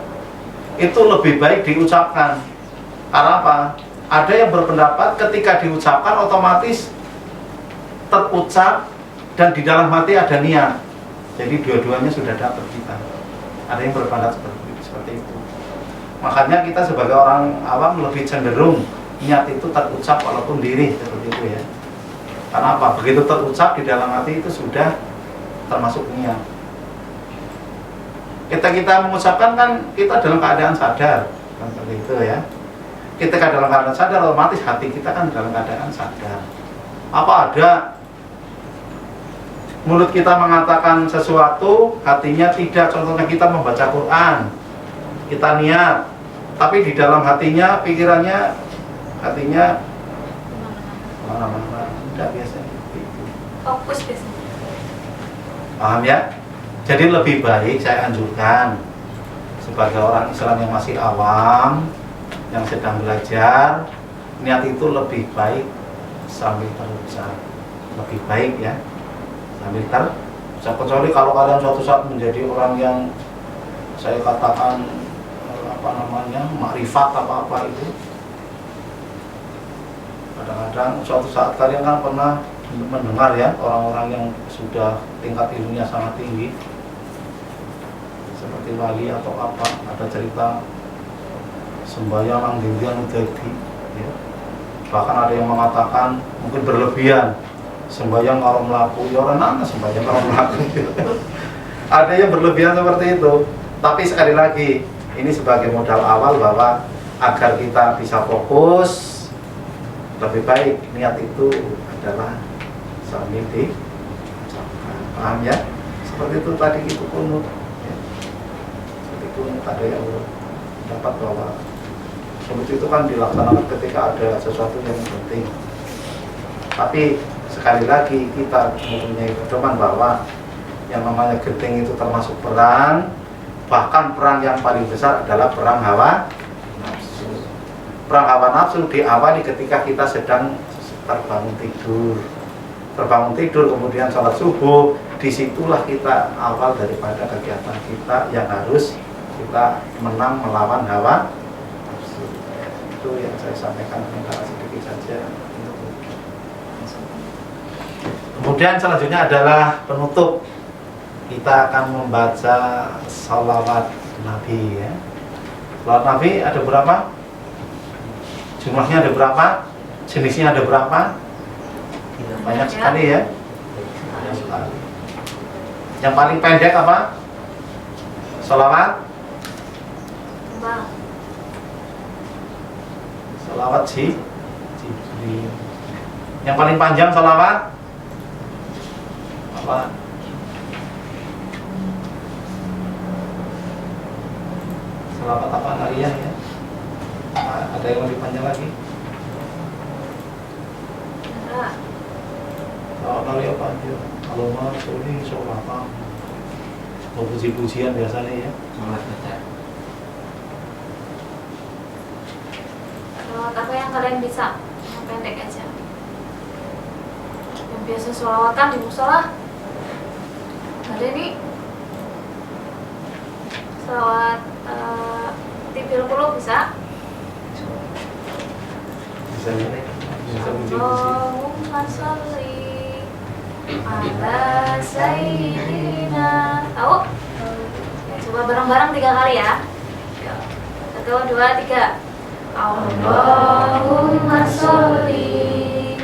itu lebih baik diucapkan. Karena apa? Ada yang berpendapat ketika diucapkan otomatis terucap dan di dalam hati ada niat. Jadi dua-duanya sudah dapat kita. Ada yang berpendapat seperti itu. Makanya kita sebagai orang awam lebih cenderung niat itu terucap walaupun diri seperti itu ya. Karena apa? Begitu terucap di dalam hati itu sudah termasuk niat. Kita mengucapkan kan kita dalam keadaan sadar kan seperti itu ya. Ketika dalam keadaan sadar otomatis hati kita kan dalam keadaan sadar. Apa ada mulut kita mengatakan sesuatu, hatinya tidak. Contohnya kita membaca Quran, kita niat, tapi di dalam hatinya, pikirannya, hatinya mana-mana, tidak biasanya. Fokus biasanya. Paham ya? Jadi lebih baik saya anjurkan sebagai orang Islam yang masih awam, yang sedang belajar, niat itu lebih baik sambil terucap, lebih baik ya. Sambil terucap. Kecuali kalau kalian suatu saat menjadi orang yang saya katakan makrifat apa itu, kadang-kadang suatu saat kalian kan pernah mendengar ya orang-orang yang sudah tingkat ilmunya sangat tinggi seperti wali atau apa, ada cerita sembahyang nang dindian jadi ya. Bahkan ada yang mengatakan mungkin berlebihan sembahyang kalau melaku ya orang nana sembahyang kalau melaku ada yang berlebihan seperti itu. Tapi sekali lagi ini sebagai modal awal bahwa agar kita bisa fokus lebih baik niat itu adalah sambil diucapkan. Paham ya? Seperti itu tadi itu kunut ya. Seperti kunut ada yang dapat bahwa kunut itu kan dilaksanakan ketika ada sesuatu yang penting. Tapi sekali lagi kita mempunyai pedoman bahwa yang namanya genting itu termasuk perang. Bahkan perang yang paling besar adalah perang hawa nafsu. Perang hawa nafsu diawali ketika kita sedang terbangun tidur. Terbangun tidur kemudian sholat subuh, disitulah kita awal daripada kegiatan kita yang harus kita menang melawan hawa nafsu. Itu yang saya sampaikan sementara sedikit saja. Kemudian selanjutnya adalah penutup. Kita akan membaca salawat Nabi ya. Salawat Nabi ada berapa? Jumlahnya ada berapa? Jenisnya ada berapa? Banyak sekali ya. Banyak sekali. Yang paling pendek apa? Salawat? Salawat Jibril. Yang paling panjang salawat? Apa? Selamat apa Maria ya? Ada yang lebih panjang lagi? Nah, Kalau kali apa aja? Kalau mas ini soal apa? Mau puji-pujian biasanya ya? sholawat apa yang kalian bisa? Yang pendek aja. Yang biasa sholawatan di musola. Ada nih. Sholawat Tibil Qulub bisa? Bisa ya? Bisa puji-puji. Allahumma sholli ala sayyidina. Tahu? Ya, coba bareng-bareng 3 kali ya. 1, 2, 3. Allahumma sholli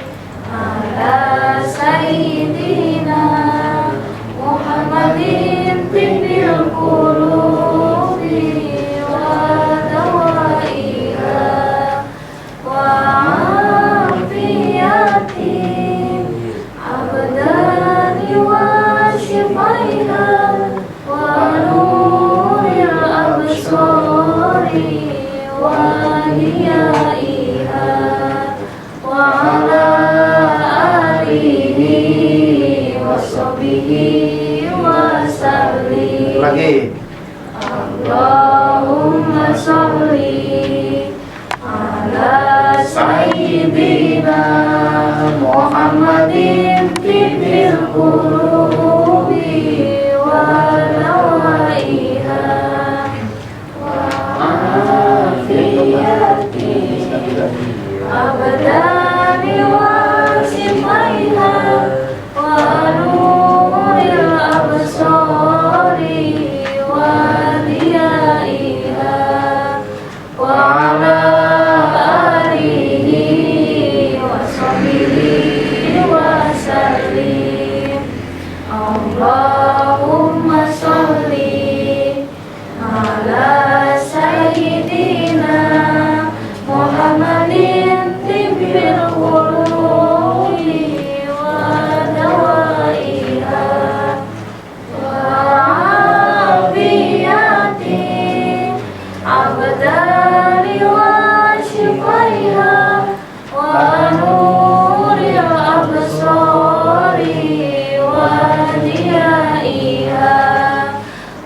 ala sayyidina Muhammadin tibbil qulubi wa dawaiha wa afiyatin abdani wa shifaiha wa nuril absari wa hiyaiha wa ala alihi wa sahbihi wa sallim. Lagi. Allahumma sholli ala sayyidina Muhammadin tibbil qulubi wa dawaiha wa afiyati abdani wa sifaiha wa nuril absari wa diyaiha wa ala alihi wa sahbihi wa sallim. Allahumma sholli ala sayyidina Muhammadin tibbil qulubi wa dawaiha wa afiyati abdani wa shifaiha wa nuril absari wa diyaiha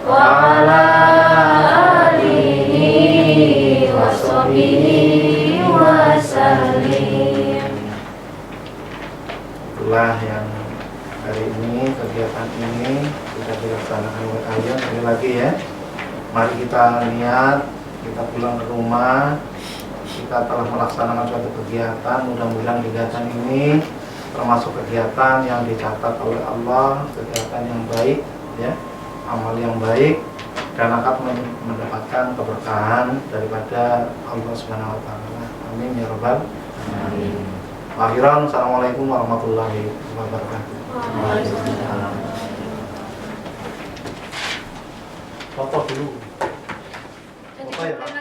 wa ala alihi wa sahbihi wa sallim. Itulah yang hari ini, kegiatan ini sudah dilaksanakan oleh kalian. Sekali lagi ya, mari kita niat, kita pulang ke rumah, kita telah melaksanakan suatu kegiatan. Mudah-mudahan kegiatan ini termasuk kegiatan yang dicatat oleh Allah, kegiatan yang baik ya, amal yang baik, dan akan mendapatkan keberkahan daripada Allah Subhanahu wa taala. Amin ya rabbal alamin. Akhiran, assalamualaikum warahmatullahi wabarakatuh. Waalaikumsalam. Foto dulu. Jadi, Foto ya, Pak?